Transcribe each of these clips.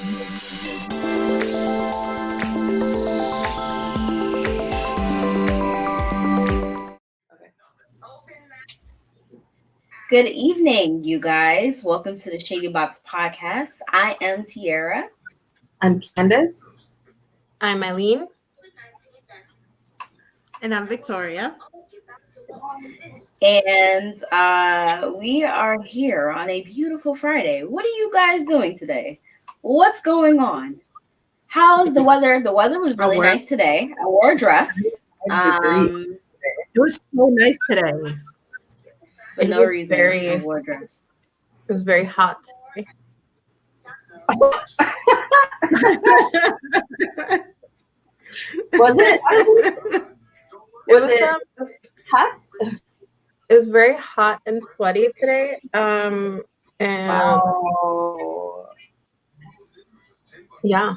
Good evening, you guys. Welcome to the Shady Box Podcast. I am Tiara. I'm Candace. I'm Eileen. And I'm Victoria. And we are here on a beautiful Friday. What are you guys doing today? What's going on? How's the weather? The weather was really nice today. I wore a dress. It was so nice today. For no reason, I wore a dress. It was very hot today. Was it? Was it hot? It was very hot and sweaty today. And wow. Yeah.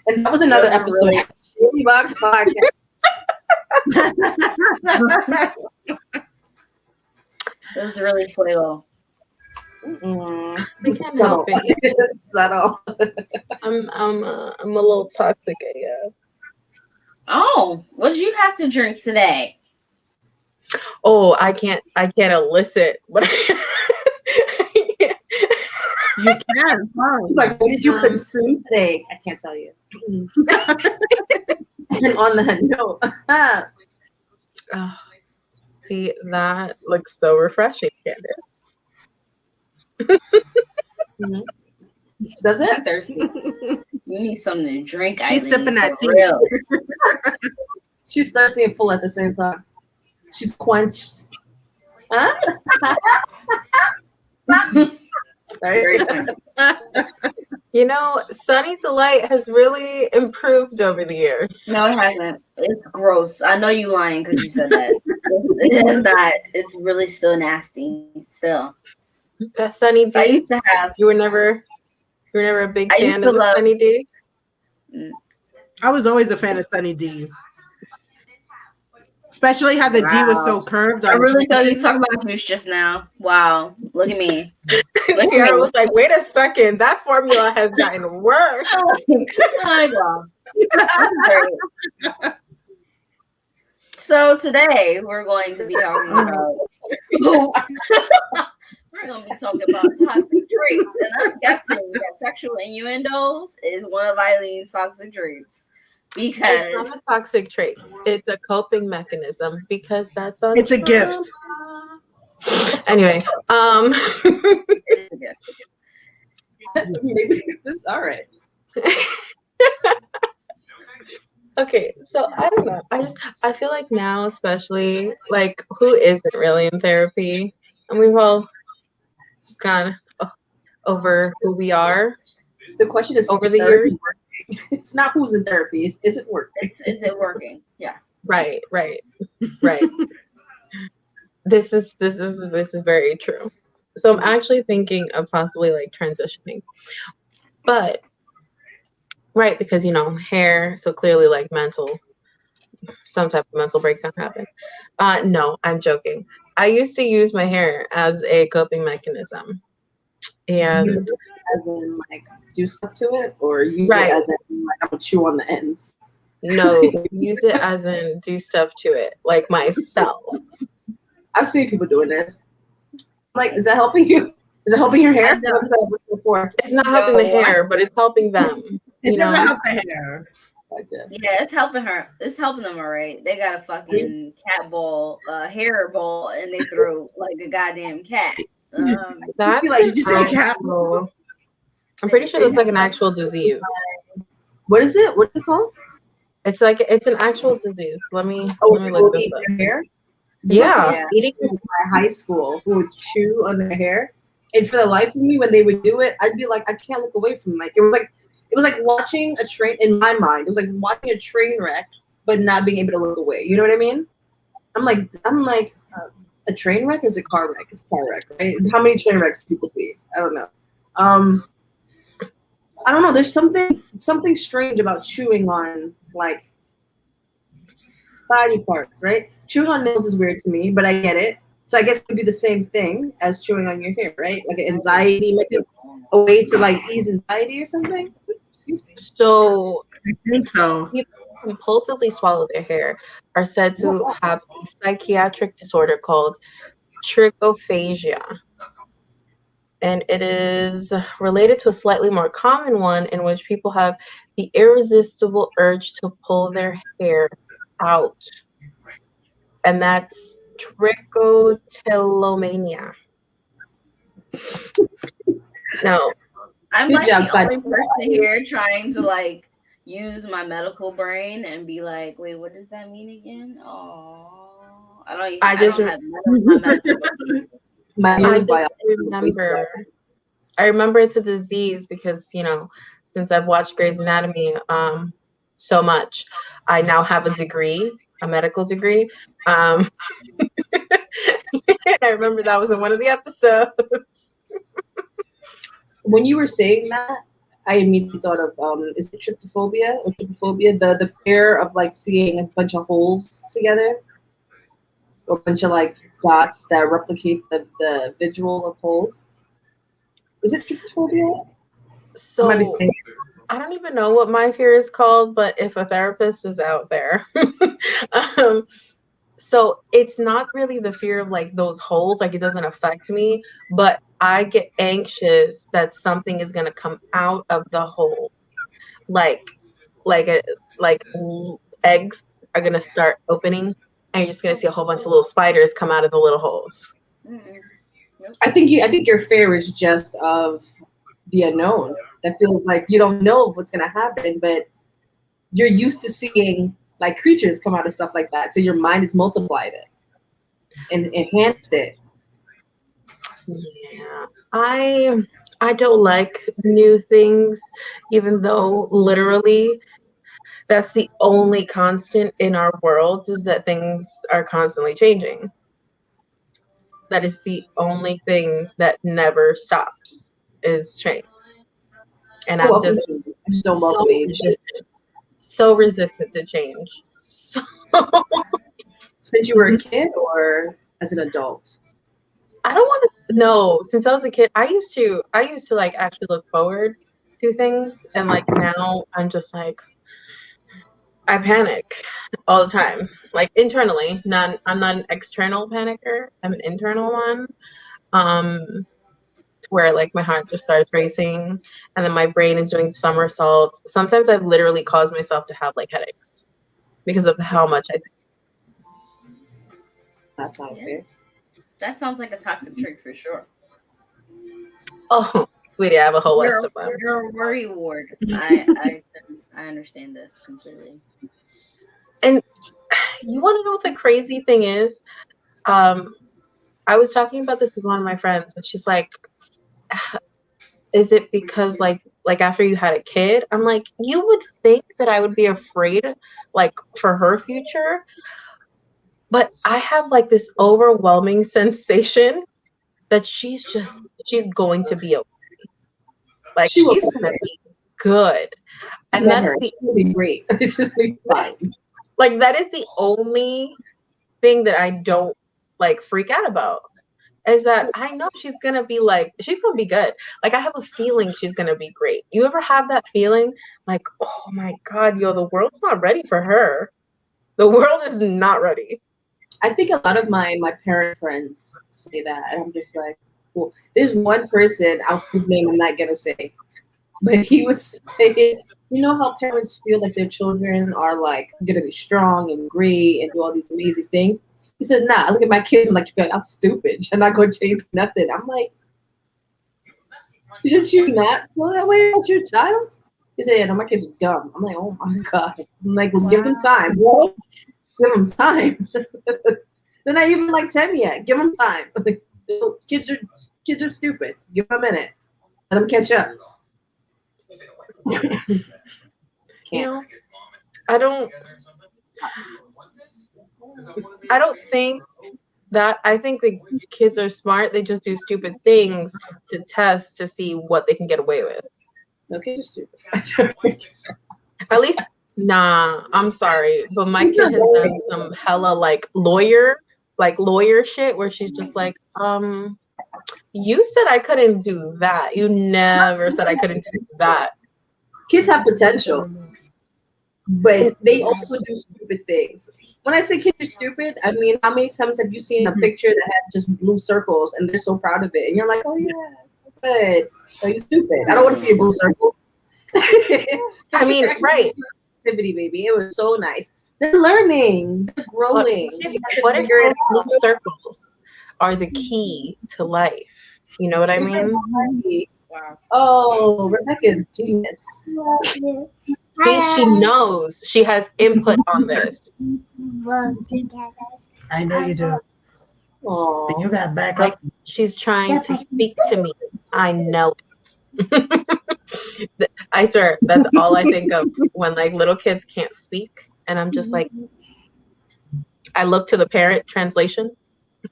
And that was another episode of Shady Box Podcast. It was really fuego. I can't help it. It's subtle. I'm a little toxic AF. Oh, what did you have to drink today? Oh, I can't elicit what You can. It's like, what did you consume today? I can't tell you. And on that note, see, that looks so refreshing, Candace. mm-hmm. Does it? I'm thirsty. You need something to drink. She's sipping that tea. Real. She's thirsty and full at the same time. She's quenched. Huh? Sorry. You know, Sunny Delight has really improved over the years. No, it hasn't. It's gross. I know you lying because you said that. It is not. It's really still nasty. Still. That Sunny D. I used to have. You were never a big fan of the Sunny D? I was always a fan of Sunny D. Especially how the D was so curved. I really thought you were talking about juice just now. Wow. Look at me. Tiara was like, wait a second. That formula has gotten worse. Wow. So today we're going to be talking about toxic traits. And I'm guessing that sexual innuendos is one of Eileen's toxic traits. Because it's not a toxic trait. It's a coping mechanism because that's on. It's a gift. Anyway, Maybe this all right. Okay, so I don't know. I feel like now, especially like who isn't really in therapy, and we've all gone over who we are. The question is over the years. It's not who's in therapy. Is it working? Is it working? Yeah. Right. This is very true. So I'm actually thinking of possibly like transitioning, but right, because hair. So clearly, like some type of mental breakdown happened. No, I'm joking. I used to use my hair as a coping mechanism, and as in like do stuff to it, or use it as in like I'm gonna chew on the ends. No, use it as in do stuff to it, like myself. I've seen people doing this. Like, is that helping you? Is it helping your hair? What is that before? It's not helping the hair, but it's helping them. It doesn't help the hair. Gotcha. Yeah, it's helping her. It's helping them, all right. They got a fucking cat ball, hair ball, and they throw like a goddamn cat. That's like, did you say cat? I'm pretty sure that's like an actual disease. What is it? What's it called? It's an actual disease. Let me look this up. Hair? Yeah. Eating in my high school who would chew on their hair, and for the life of me, when they would do it, I'd be like, I can't look away from them. It was like watching a train. In my mind, it was like watching a train wreck, but not being able to look away. You know what I mean? I'm like a train wreck or is it a car wreck? It's a car wreck, right? How many train wrecks do people see? I don't know. I don't know. There's something strange about chewing on like body parts, right? Chewing on nails is weird to me, but I get it. So I guess it would be the same thing as chewing on your hair, right? Like an anxiety a way to like ease anxiety or something? Excuse me. So I think so. people who compulsively swallow their hair are said to have a psychiatric disorder called trichophagia. And it is related to a slightly more common one in which people have the irresistible urge to pull their hair out. And that's trichotillomania. Now, I'm Good like job, the only science. person here trying to like use my medical brain and be like, wait, what does that mean again? Oh, I I just don't have my medical brain My at all. I human just biology. remember it's a disease because, since I've watched Grey's Anatomy so much, I now have a degree, a medical degree. Um I remember that was in one of the episodes. When you were saying that, I immediately thought of is it trypophobia or trypophobia? The fear of like seeing a bunch of holes together, or a bunch of like dots that replicate the visual of holes. Is it trypophobia? I might be So saying I don't even know what my fear is called, but if a therapist is out there, um, so it's not really the fear of like those holes, like it doesn't affect me, but I get anxious that something is gonna come out of the hole, like like a, eggs are gonna start opening, and you're just gonna see a whole bunch of little spiders come out of the little holes. Mm-mm. Nope. I think your fear is just of the unknown. That feels like you don't know what's gonna happen, but you're used to seeing like creatures come out of stuff like that. So your mind has multiplied it and enhanced it. Yeah, I don't like new things, even though literally that's the only constant in our world is that things are constantly changing. That is the only thing that never stops is change. And I I'm welcome just change. I just don't so welcome age. so resistant to change. So Since you were a kid or as an adult? I don't want to know. Since I was a kid, I used to like actually look forward to things, and like now I'm just like I panic all the time, like internally. I'm not an external panicker. I'm an internal one. Um, where like my heart just starts racing, and then my brain is doing somersaults. Sometimes I've literally caused myself to have like headaches because of how much I think. That's not Yeah, fair. that sounds like a toxic trait for sure. Oh, sweetie, I have a whole list of them. You're a worry ward. I understand this completely. And you want to know what the crazy thing is? Um, I was talking about this with one of my friends, and she's like, "Is it because like after you had a kid?" I'm like, "You would think that I would be afraid like for her future, but I have like this overwhelming sensation that she's going to be okay. Like She will she's be gonna great. be good." And Let that is her. the She'll be great. It's just be fine. like that is the only thing that I don't like freak out about. Is that I know she's gonna be good. Like I have a feeling she's gonna be great. You ever have that feeling? Like, oh my God, yo, the world's not ready for her. The world is not ready. I think a lot of my parent friends say that, and I'm just like, well, there's one person whose name I'm not gonna say, but he was saying, you know how parents feel like their children are like gonna be strong and great and do all these amazing things. He said, nah, I look at my kids, I'm like, I'm stupid. You're not gonna change nothing. I'm like, shouldn't you not feel that way about your child? He said, yeah, no, my kids are dumb. I'm like, oh my God. I'm like, well, give them Wow. time. Well, give them time. They're not even like 10 yet. Give them time. kids are kids are stupid. Give them a minute. Let them catch up. You Can't. know, I don't I don't think that I think the kids are smart. They just do stupid things to test to see what they can get away with. No, kids are stupid. At least, nah, I'm sorry, but my Kids are kid has done boring. some hella like lawyer shit where she's just like, You said I couldn't do that. You never said I couldn't do that. Kids have potential, but they also do stupid things. When I say kids are stupid, I mean, how many times have you seen a picture that has just blue circles and they're so proud of it? And you're like, oh, yeah, so good. So you stupid. I don't want to see a blue circle. I mean, right. Activity, baby. It was so nice. They're learning. They're growing. What if those blue circles are the key to life? You know what I mean? Wow. Oh, Rebecca's genius. See, she knows. She has input on this. I know you do. Oh, But you got back Like up. she's trying to speak to me. I know it. I swear, that's all I think of when like little kids can't speak, and I'm just like, I look to the parent translation.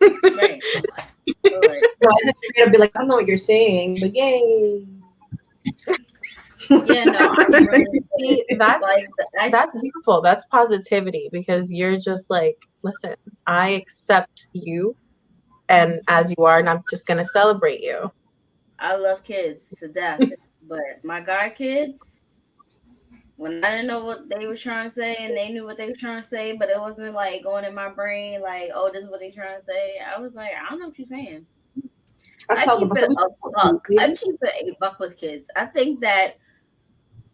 Right. So I just figured I'd be like, I don't know what you're saying, but yay. Yeah, no, I really See, that's beautiful. That's positivity, because you're just like, listen, I accept you and as you are, and I'm just gonna celebrate you. I love kids to death, but my guy kids, when I didn't know what they were trying to say and they knew what they were trying to say, but it wasn't like going in my brain like, oh, this is what they're trying to say. I was like, I don't know what you're saying. I keep it a buck. I keep it a buck with kids. I think that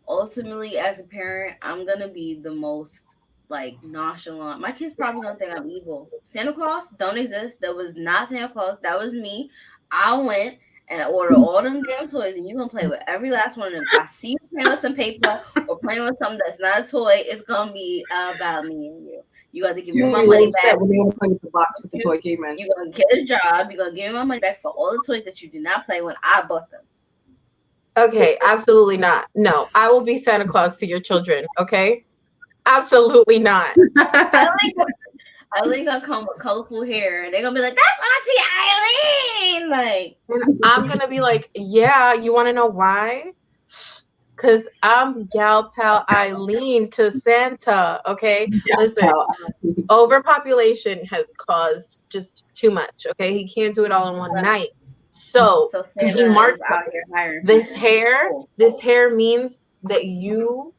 ultimately, as a parent, I'm gonna be the most like nonchalant. My kids probably gonna think I'm evil. Santa Claus don't exist. That was not Santa Claus. That was me. I went and ordered all them damn toys, and you gonna play with every last one of them. If I see you playing with some paper or playing with something that's not a toy, it's gonna be about me and you. You got to give me my money back. When they want to play with the box that the toy came in. You're gonna get a job. You're gonna give me my money back for all the toys that you did not play when I bought them. Okay, absolutely not. No, I will be Santa Claus to your children. Okay, absolutely not. I think I'll come with colorful hair, and they're gonna be like, "That's Auntie Eileen!" Like, and I'm gonna be like, "Yeah, you want to know why? Because I'm gal pal Eileen to Santa." Okay, listen, overpopulation has caused just too much. Okay, he can't do it all in one night. So Santa he marks is out here hiring this people. hair. This hair means that you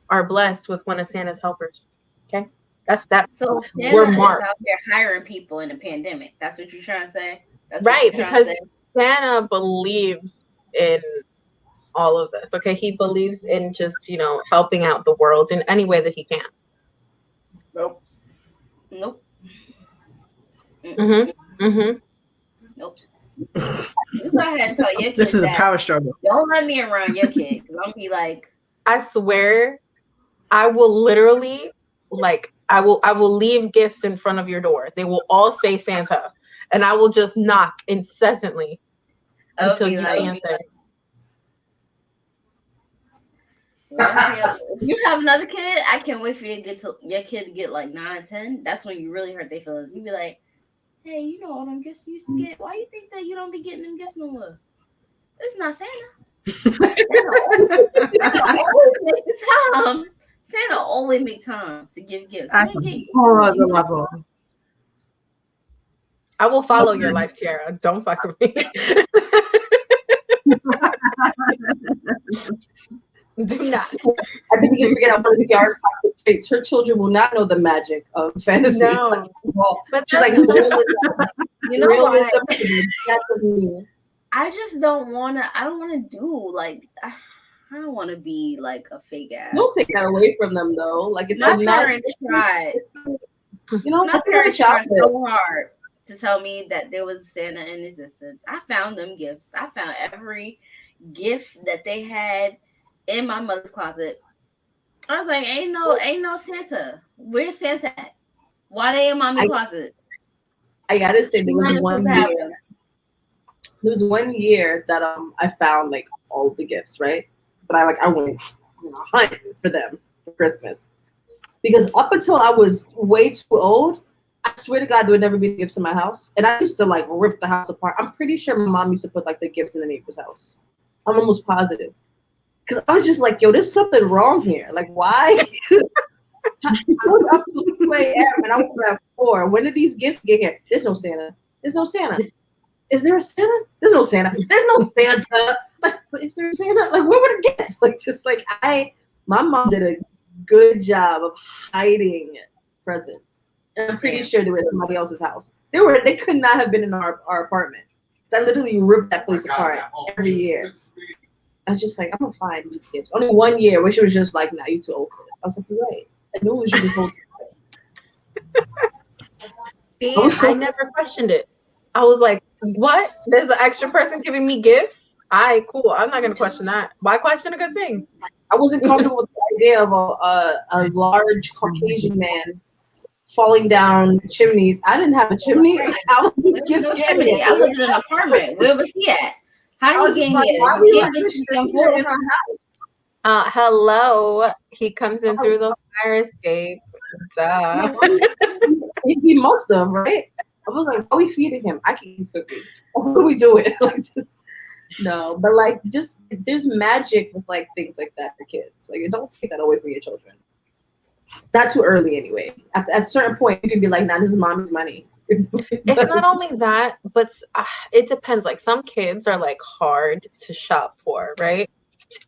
are blessed with one of Santa's helpers. Okay, that's that. So Santa we're is marked. out there hiring people in the pandemic. That's what you're trying to say? That's right, because Santa believes in all of this. Okay, he believes in just, you know, helping out the world in any way that he can. Nope. Nope. You go ahead and tell your kid This is a power struggle. Don't let me around your kid, because I'm gonna be like, I swear, I will literally, like, I will leave gifts in front of your door. They will all say Santa, and I will just knock incessantly until you answer. If you have another kid, I can't wait for your kid to get like 9 or 10. That's when you really hurt their feelings. You be like, hey, you know all them gifts you used to get. Why you think that you don't be getting them gifts no more? It's not Santa. Santa always make time to give gifts. I will follow your life, Tiara. Don't fuck with me. Do not. I think you just forget about one of Tiara's toxic traits. Her children will not know the magic of fantasy. No. But she's like, you know what? I just don't want to. I don't want to do like. I don't want to be like a fake ass. Don't take that away from them though. Like it's my parents tried. You know, my parents tried so hard to tell me that there was Santa in existence. I found them gifts. I found every gift that they had in my mother's closet. I was like, ain't no Santa. Where's Santa at? Why they in mommy's closet? I gotta say there was one year. There was 1 year that I found like all of the gifts, right? But I went hunting for them for Christmas. Because up until I was way too old, I swear to God there would never be gifts in my house. And I used to like rip the house apart. I'm pretty sure my mom used to put like the gifts in the neighbor's house. I'm almost positive. Because I was just like, yo, there's something wrong here. Like, why? I was up till 2 a.m. and I was at 4. When did these gifts get here? There's no Santa. There's no Santa. is there a Santa? There's no Santa. There's no Santa. Like, is there a Santa? Like, where would it guess? Like, just like my mom did a good job of hiding presents. And I'm pretty sure they were at somebody else's house. They could not have been in our apartment. So I literally ripped that place apart every year. I was just like, I'm gonna find these gifts. Only 1 year where she was just like, nah, you too old for it. I was like, you're right. I knew it was you the whole time. See, I never questioned it. I was like, what? There's an extra person giving me gifts? Cool. I'm not gonna question that. Why question a good thing? I wasn't comfortable with the idea of a large Caucasian man falling down chimneys. I didn't have a chimney. I lived in an apartment. Where was he at? How did he get here? Hello. He comes in through the fire escape. Duh. He must have, right? I was like, why are we feeding him? I can eat these cookies. What are we doing? Like, just no. But like, just there's magic with like things like that for kids. Like, don't take that away from your children. Not too early, anyway. At a certain point, you can be like, "Nah, this is mom's money." It's not only that, but it depends. Like, some kids are like hard to shop for, right?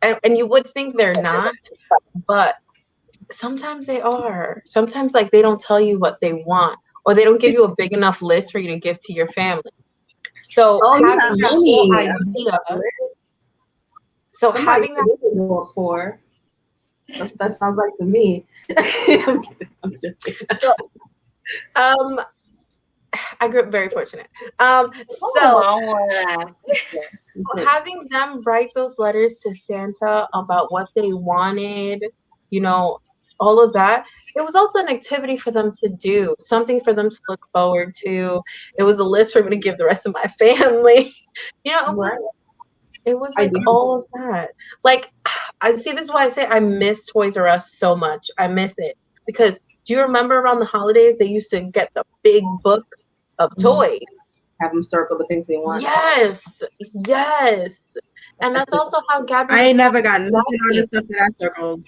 And you would think they're not, but sometimes they are. Sometimes like they don't tell you what they want, or they don't give you a big enough list for you to give to your family. So having that whole idea. So having that for. That sounds like to me. I'm kidding. I'm joking. So, I grew up very fortunate. So having them write those letters to Santa about what they wanted, you know, all of that, it was also an activity for them to do, something for them to look forward to. It was a list for me to give the rest of my family. You know, it was like all of that. Like, I see, this is why I say I miss Toys R Us so much. I miss it because do you remember around the holidays they used to get the big book of toys? Have them circle the things they want. Yes. And that's also how Gabby. I ain't never got nothing on the stuff that I circled.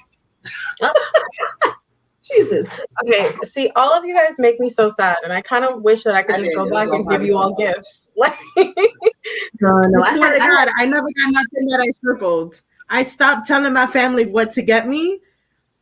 Jesus. Okay, see, all of you guys make me so sad, and I kind of wish that I could just go back and give you all gifts. Like, no. I swear to God, I never got nothing that I circled. I stopped telling my family what to get me.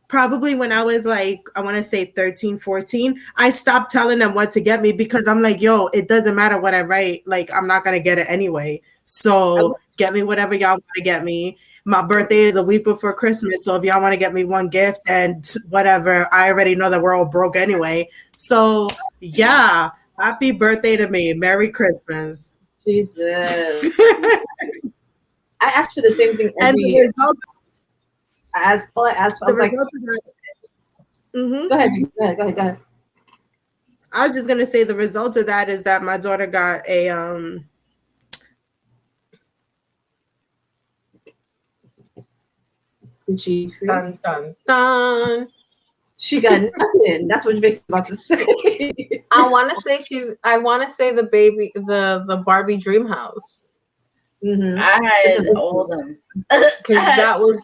Probably when I was like, I want to say 13, 14, I stopped telling them what to get me because I'm like, yo, it doesn't matter what I write. Like, I'm not going to get it anyway. So get me whatever y'all want to get me. My birthday is a week before Christmas. So if y'all want to get me one gift and whatever, I already know that we're all broke anyway. So yeah, happy birthday to me. Merry Christmas. Jesus. I asked for the same thing every year. Result, I asked for, I was like, mm-hmm. Go ahead. I was just going to say the result of that is that my daughter got a, did she dun, dun, dun. She got nothing. That's what Vicky's about to say. I want to say the baby, the Barbie dream house. Mm-hmm. I had all of them. Because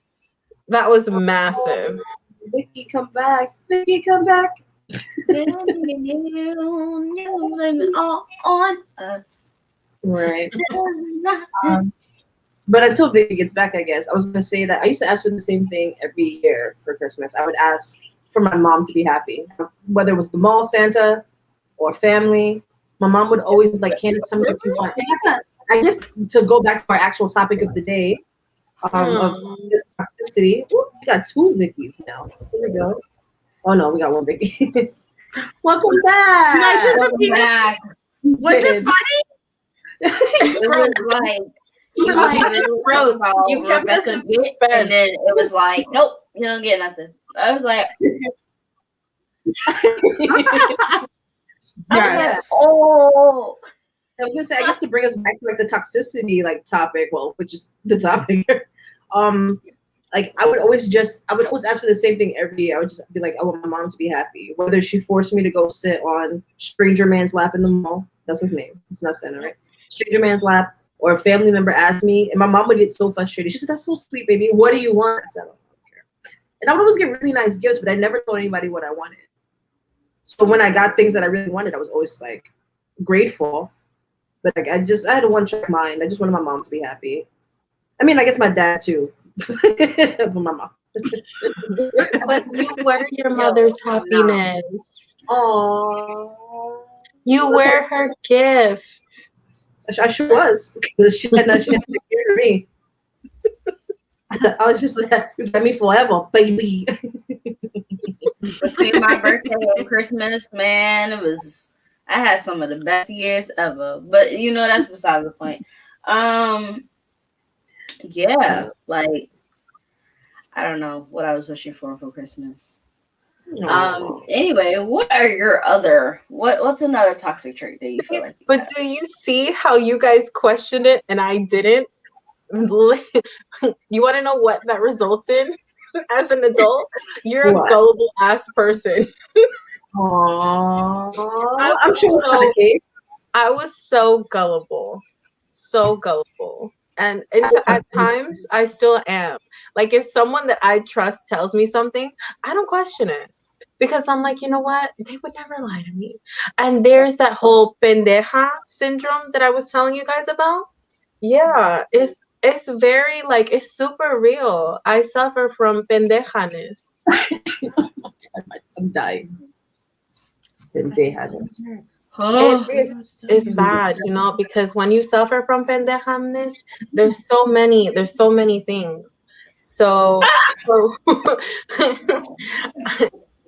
that was massive. Vicky, come back. Vicky, come back. On us. Right. But until Vicky gets back, I guess, I was going to say that I used to ask for the same thing every year for Christmas. I would ask for my mom to be happy, whether it was the mall Santa or family. My mom would always be like, Candace, tell me what you want. And that's I guess to go back to our actual topic of the day, of this toxicity. Ooh, we got 2 Vickies now. Here we go. Oh no, we got 1 Vicky. Welcome back. Did I disappear? Back. Was it funny? Rose, you kept us in suspense, and then it was like, nope, you don't get nothing. I was like, yes. Oh. I was gonna say, I guess to bring us back to like the toxicity like topic, well, which is the topic. Like I would always ask for the same thing every year. I would just be like, I want my mom to be happy. Whether she forced me to go sit on stranger man's lap in the mall, that's his name. It's not Santa, right? Stranger man's lap, or a family member asked me, and my mom would get so frustrated. She said, "That's so sweet, baby. What do you want?" I said, "I don't care." And I would always get really nice gifts, but I never told anybody what I wanted. So when I got things that I really wanted, I was always like grateful. But like, I had a one-track mind. I just wanted my mom to be happy. I mean, I guess my dad too, but my mom. But you were your mother's happiness. Aww. You were her gift. I sure was. Because she had to take care of me. I was just like, you got me forever, baby. Between my birthday and Christmas, man, I had some of the best years ever. But that's besides the point. Yeah, like I don't know what I was wishing for Christmas. Anyway, what are your what's another toxic trait that you feel like you have? Do you see how you guys questioned it and I didn't? You want to know what that results in as an adult? You're a gullible ass person. Aww. I'm sure I was so gullible. So gullible. And at times I still am. Like if someone that I trust tells me something, I don't question it. Because I'm like, you know what? They would never lie to me. And there's that whole pendeja syndrome that I was telling you guys about. Yeah, it's very like it's super real. I suffer from pendejaness. I'm dying. Pendejaness. It's bad, because when you suffer from pendejaness, there's so many things. So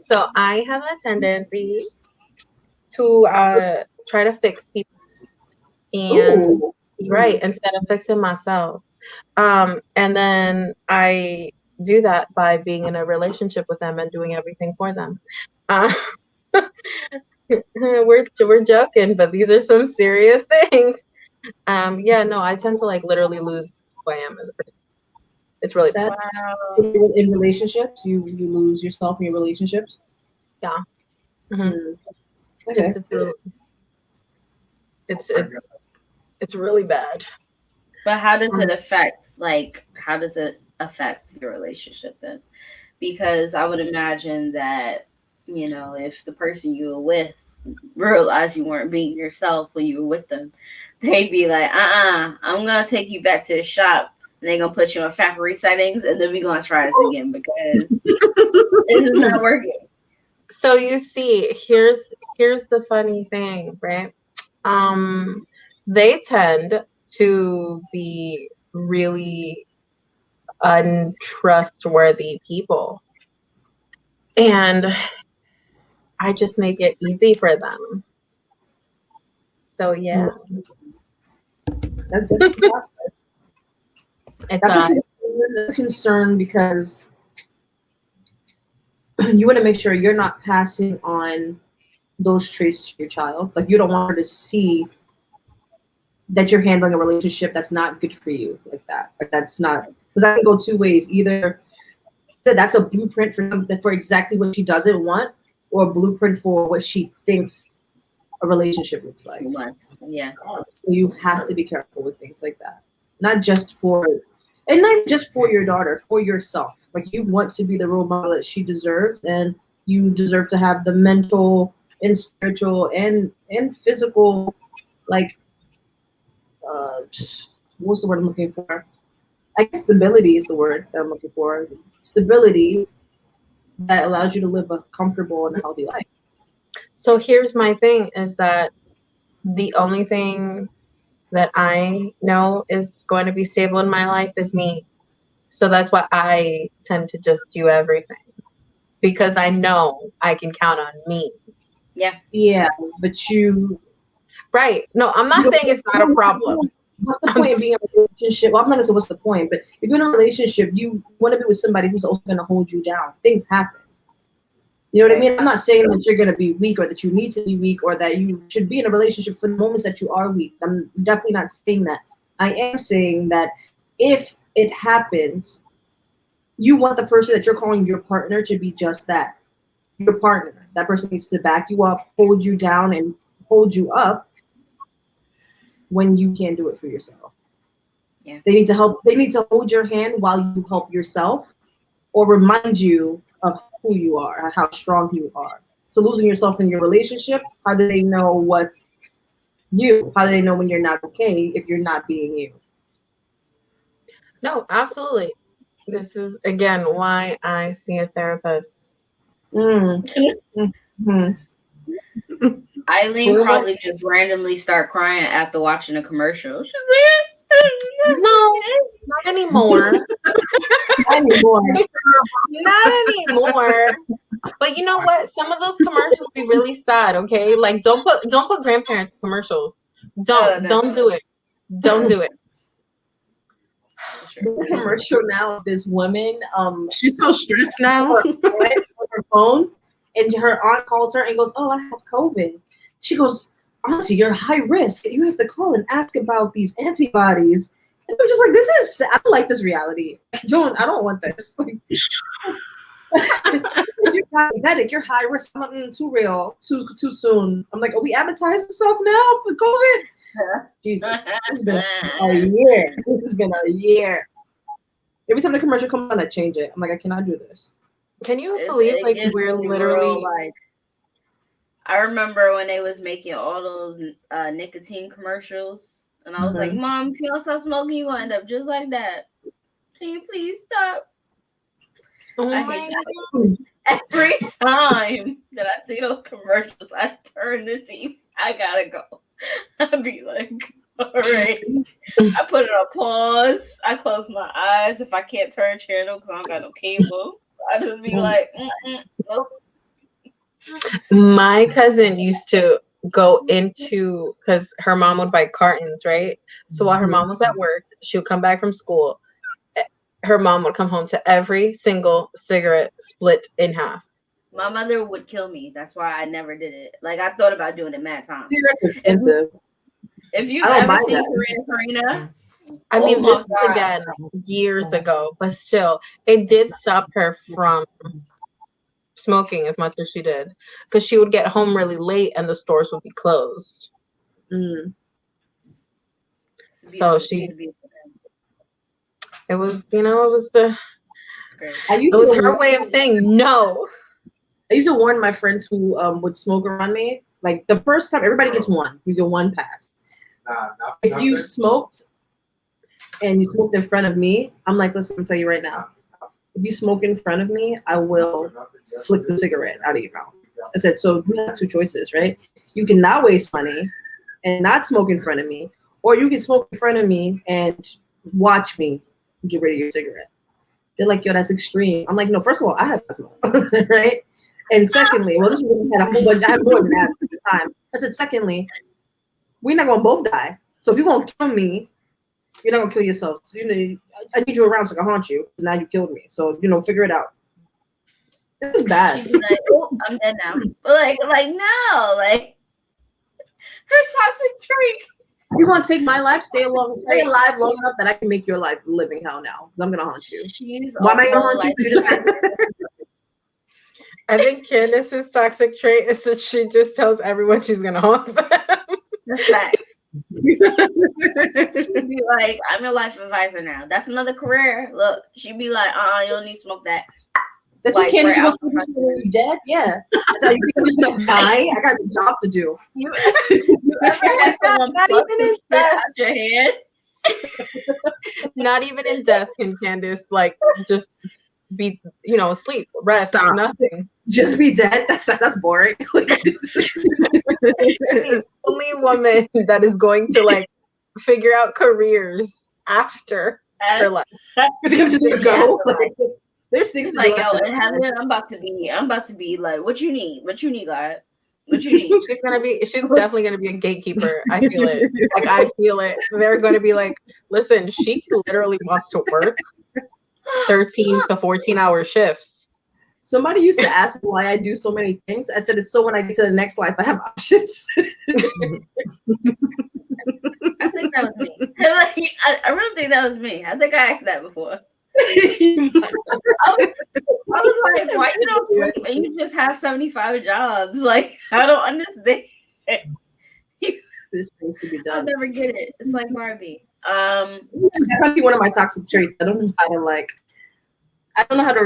so I have a tendency to try to fix people and instead of fixing myself. And then I do that by being in a relationship with them and doing everything for them. We're joking, but these are some serious things. I tend to like literally lose who I am as a person. It's really bad. Wow. In relationships, you lose yourself in your relationships. Yeah. Mm-hmm. Okay. It's really bad. But how does it affect? Like, how does it affect your relationship then? Because I would imagine that if the person you were with realized you weren't being yourself when you were with them, they'd be like, I'm gonna take you back to the shop and they're gonna put you on factory settings and then we're gonna try this again because this is not working. So you see, here's the funny thing, right? They tend to be really untrustworthy people. And I just make it easy for them. So yeah. That's a concern because you want to make sure you're not passing on those traits to your child. Like you don't want her to see that you're handling a relationship that's not good for you like that. Like that's not, because that can go two ways. Either that's a blueprint for exactly what she doesn't want, or a blueprint for what she thinks a relationship looks like. Yeah. So you have to be careful with things like that. Not just for your daughter, for yourself. Like you want to be the role model that she deserves, and you deserve to have the mental and spiritual and physical, like, what's the word I'm looking for? I guess stability is the word that I'm looking for. Stability that allows you to live a comfortable and healthy life. So here's my thing is that the only thing that I know is going to be stable in my life is me. So that's why I tend to just do everything because I know I can count on me. Yeah. Yeah, but you... Right. No, I'm not saying it's not a problem. What's the point of being in a relationship? Well, I'm not going to say what's the point, but if you're in a relationship, you want to be with somebody who's also going to hold you down. Things happen. You know what I mean? I'm not saying that you're going to be weak or that you need to be weak or that you should be in a relationship for the moments that you are weak. I'm definitely not saying that. I am saying that if it happens, you want the person that you're calling your partner to be just that, your partner. That person needs to back you up, hold you down, and hold you up when you can't do it for yourself. Yeah. They need to help. They need to hold your hand while you help yourself, or remind you of who you are, how strong you are. So losing yourself in your relationship, how do they know what you? How do they know when you're not okay if you're not being you? No, absolutely. This is again why I see a therapist. Mm-hmm. Eileen probably just randomly start crying after watching a commercial. She's like, No, not anymore. Not anymore. Not anymore. But you know what? Some of those commercials be really sad, okay? Like don't put grandparents in commercials. Don't do it. Don't do it. There's a commercial now of this woman. She's so stressed now. On her phone, and her aunt calls her and goes, "Oh, I have COVID." She goes, "Auntie, you're high risk. You have to call and ask about these antibodies." And I'm just like, "This is. I don't like this reality. I don't want this." Like, you're diabetic. You're high risk. I'm like, too real. Too soon. I'm like, are we advertising stuff now for COVID? Jesus, it's been a year. This has been a year. Every time the commercial comes on, I change it. I'm like, I cannot do this. Can you believe like we're literally like? I remember when they was making all those nicotine commercials, and I was like, "Mom, if you don't stop smoking, you gonna end up just like that. Can you please stop?" Oh I hate that. Every time that I see those commercials, I turn the TV. I gotta go. I'd be like, all right. I put it on pause. I close my eyes if I can't turn channel because I don't got no cable. I just be like, nope. My cousin used to go into, because her mom would buy cartons, right? So while her mom was at work, she would come back from school. Her mom would come home to every single cigarette split in half. My mother would kill me. That's why I never did it. Like, I thought about doing it mad times. Cigarettes are expensive. If you've ever seen Karina, I mean, this was again years ago, but still, it did stop her from smoking as much as she did, because she would get home really late and the stores would be closed. So it was, it was her way of saying no. I used to warn my friends who would smoke around me. Like the first time, everybody gets one. You get one pass. If you smoked and you smoked in front of me, I'm like, listen, I'll tell you right now. If you smoke in front of me, I will flick the cigarette out of your mouth. I said, so you have two choices, right? You can not waste money and not smoke in front of me, or you can smoke in front of me and watch me get rid of your cigarette. They're like, yo, that's extreme. I'm like, no, first of all, I have asthma, right? And secondly, well, this was when I had a whole bunch, I had more than asthma at the time. I said, secondly, we're not going to both die. So if you're going to kill me, you're not going to kill yourself. So, I need you around so I can haunt you, because now you killed me. So, figure it out. It was bad. She'd be like, oh, I'm dead now. Like, no, like, her toxic trait. You're going to take my life, stay alive long enough that I can make your life living hell now. Because I'm going to haunt you. Why am I going to haunt you? You just have to. I think Candace's toxic trait is that she just tells everyone she's going to haunt them. That's facts. She'd be like, I'm your life advisor now. That's another career. Look, she'd be like, you don't need to smoke that. That's like, Candace was supposed to be dead? Yeah. That's how you think I'm just going to die? I got a job to do. You ever had someone not even in death out your head? Not even in death can Candace, like, just be, asleep, rest, Stop. Nothing. Just be dead? That's boring. The only woman that is going to, like, figure out careers after her life. I think I'm just going to go. There's things to like, do. yo, in heaven, I'm about to be like, what you need? What you need, God? What you need? She's definitely gonna be a gatekeeper. I feel it. Like, I feel it. They're gonna be like, listen, she literally wants to work 13 to 14-hour shifts. Somebody used to ask me why I do so many things. I said, it's so when I get to the next life, I have options. I think that was me. I really think that was me. I think I asked that before. I was like, why you don't sleep and you just have 75 jobs? Like, I don't understand. This needs to be done. I'll never get it. It's like Barbie. That might be one of my toxic traits. I don't know how to rest. I don't know how to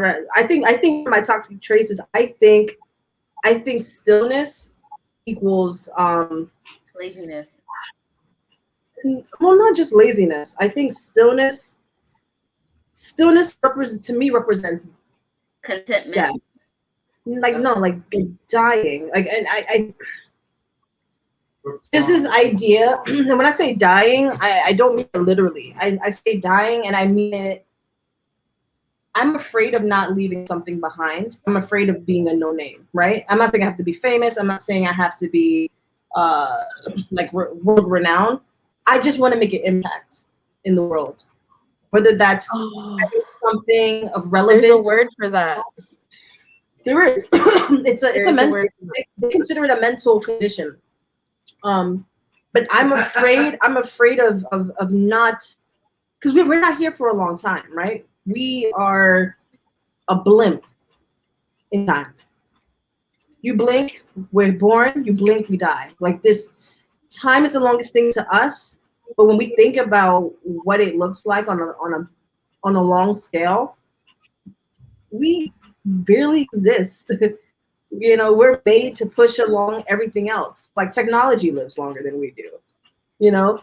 rest. I think my toxic traits is I think stillness equals Laziness. well, not just laziness. I think stillness to me represents Contentment. death. Like no, like dying. Like and I there's this idea, and when I say dying, I don't mean it literally. I say dying and I mean it. I'm afraid of not leaving something behind. I'm afraid of being a no name, right? I'm not saying I have to be famous. I'm not saying I have to be like world renowned. I just want to make an impact in the world, whether that's something of relevance. There's a word for that. There is. It's a mental. They consider it a mental condition. But I'm afraid. I'm afraid of not, because we're not here for a long time, right? We are a blimp in time. You blink, we're born. You blink, we die. Like this, time is the longest thing to us. But when we think about what it looks like on a long scale, we barely exist. You know, we're made to push along everything else. Like technology lives longer than we do. You know,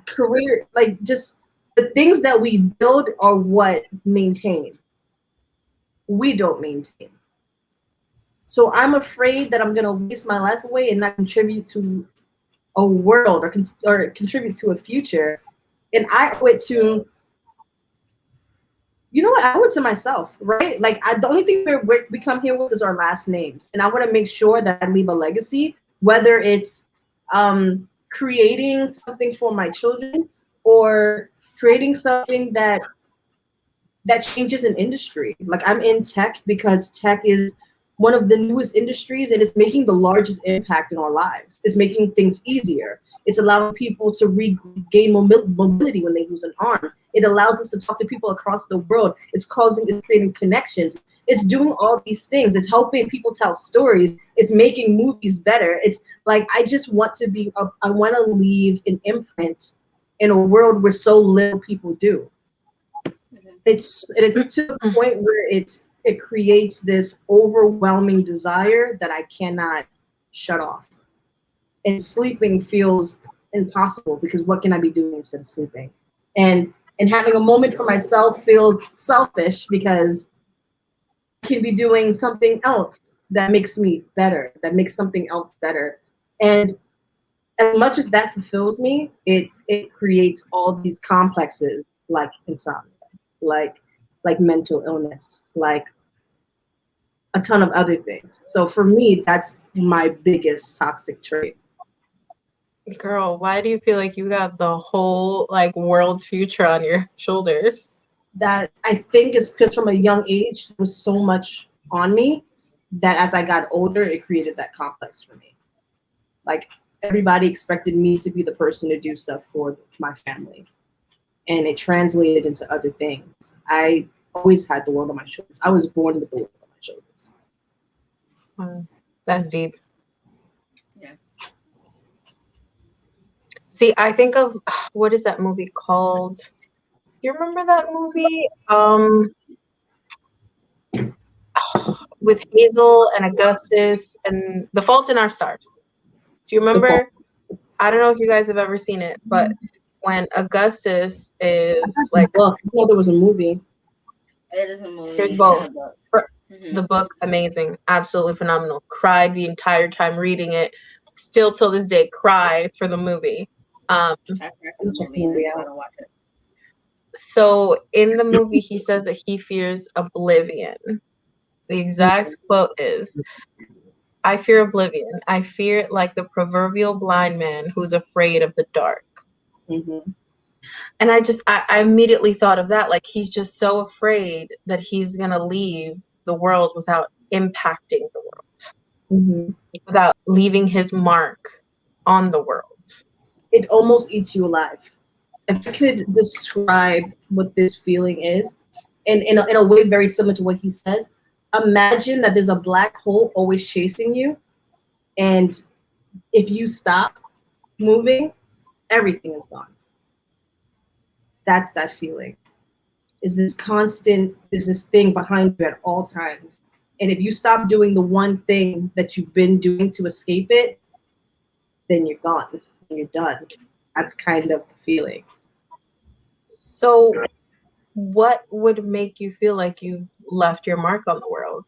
career, like just the things that we build are what maintain. We don't maintain. So I'm afraid that I'm gonna waste my life away and not contribute to a world or contribute to a future. And I owe it to, you know what? I owe it to myself, right? Like the only thing we come here with is our last names, and I want to make sure that I leave a legacy, whether it's creating something for my children or creating something that changes an industry. Like I'm in tech because tech is one of the newest industries and it's making the largest impact in our lives. It's making things easier. It's allowing people to regain mobility when they lose an arm. It allows us to talk to people across the world. It's creating connections. It's doing all these things. It's helping people tell stories. It's making movies better. It's like, I just want to I want to leave an imprint in a world where so little people do. It's to the point where it creates this overwhelming desire that I cannot shut off. And sleeping feels impossible because what can I be doing instead of sleeping? And having a moment for myself feels selfish because I can be doing something else that makes me better, that makes something else better. And as much as that fulfills me, it creates all these complexes like insomnia, like mental illness, like a ton of other things. So for me, that's my biggest toxic trait. Girl, why do you feel like you got the whole like world's future on your shoulders? That I think is because from a young age there was so much on me that as I got older, it created that complex for me. Like everybody expected me to be the person to do stuff for my family, and it translated into other things. I always had the world on my shoulders. I was born with the world on my shoulders. That's deep. Yeah. See, I think of what is that movie called? You remember that movie? With Hazel and Augustus and The Fault in Our Stars. Do you remember? I don't know if you guys have ever seen it, but when Augustus is like, well, I know there was a movie. It is a movie. Here's both. The book, amazing, absolutely phenomenal. Cried the entire time reading it. Still till this day, cry for the movie. So in the movie, he says that he fears oblivion. The exact quote is, "I fear oblivion. I fear it like the proverbial blind man who's afraid of the dark." Mm-hmm. And I immediately thought of that. Like, he's just so afraid that he's going to leave the world without impacting the world, without leaving his mark on the world. It almost eats you alive. If I could describe what this feeling is, and in a way very similar to what he says, imagine that there's a black hole always chasing you, and if you stop moving, everything is gone. That's that feeling. Is this constant, is this thing behind you at all times. And if you stop doing the one thing that you've been doing to escape it, then you're gone. You're done. That's kind of the feeling. So what would make you feel like you've left your mark on the world?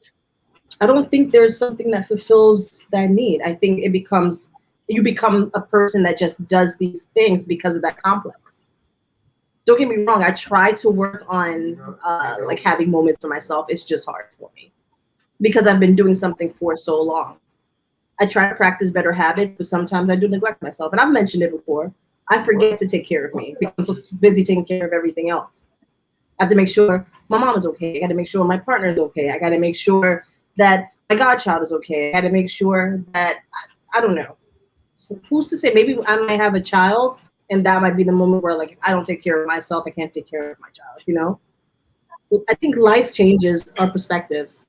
I don't think there's something that fulfills that need. I think you become a person that just does these things because of that complex. Don't get me wrong. I try to work on like having moments for myself. It's just hard for me because I've been doing something for so long. I try to practice better habits, but sometimes I do neglect myself. And I've mentioned it before. I forget to take care of me because I'm so busy taking care of everything else. I have to make sure my mom is okay. I got to make sure my partner is okay. I got to make sure that my godchild is okay. I got to make sure that, I don't know. So who's to say? Maybe I might have a child, and that might be the moment where, like, if I don't take care of myself, I can't take care of my child, you know? I think life changes our perspectives.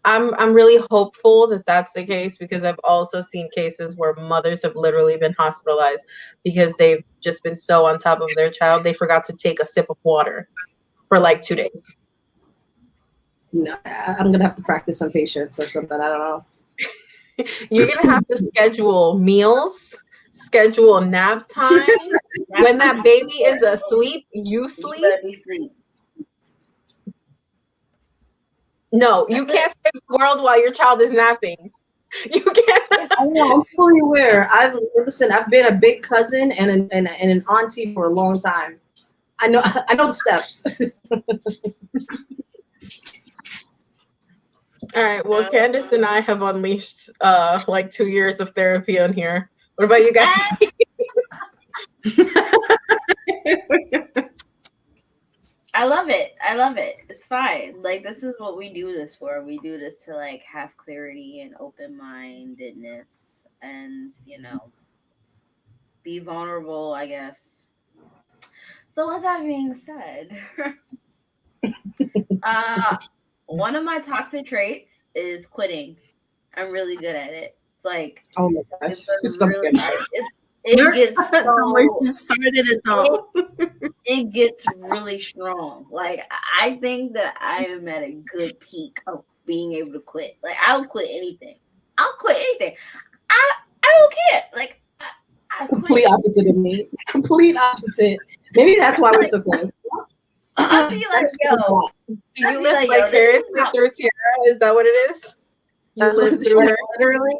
I'm really hopeful that that's the case, because I've also seen cases where mothers have literally been hospitalized because they've just been so on top of their child they forgot to take a sip of water for like 2 days. No, I'm gonna have to practice some patience or something. I don't know. You're gonna have to schedule meals, schedule nap time. When that baby is asleep, you sleep. You better be asleep. No, you can't save the world while your child is napping. You can't. I know, I'm fully aware. I've been a big cousin and an auntie for a long time. I know the steps. All right. Well, Candace and I have unleashed like 2 years of therapy on here. What about you guys? I love it. I love it. It's fine. Like, this is what we do this for. We do this to, like, have clarity and open-mindedness and, you know, be vulnerable, I guess. So with that being said, one of my toxic traits is quitting. I'm really good at it. Like, oh my gosh, it gets so, the way you started it though. it gets really strong. Like, I think that I am at a good peak of being able to quit. Like, I'll quit anything. I don't care. Like, complete opposite of me. Complete opposite. Maybe that's why we're so close. I'll be like, yo. Do you live vicariously through Tiara? Is that what it is? You live through her? Literally?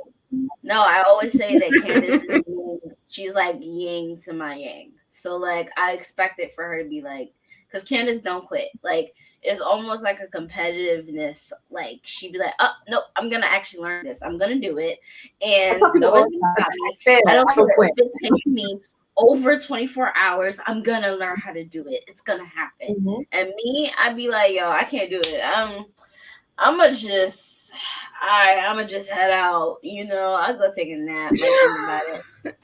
No, I always say that Candace is yin. She's like yin to my yang. So, like, I expect it for her to be like, because Candace don't quit. Like, it's almost like a competitiveness. Like, she'd be like, oh, no, I'm going to actually learn this. I'm going to do it. And nobody's going to stop me. I don't care if it takes me over 24 hours. I'm going to learn how to do it. It's going to happen. Mm-hmm. And me, I'd be like, yo, I can't do it. I'm going to just... I'm gonna just head out. You know, I'll go take a nap. About it.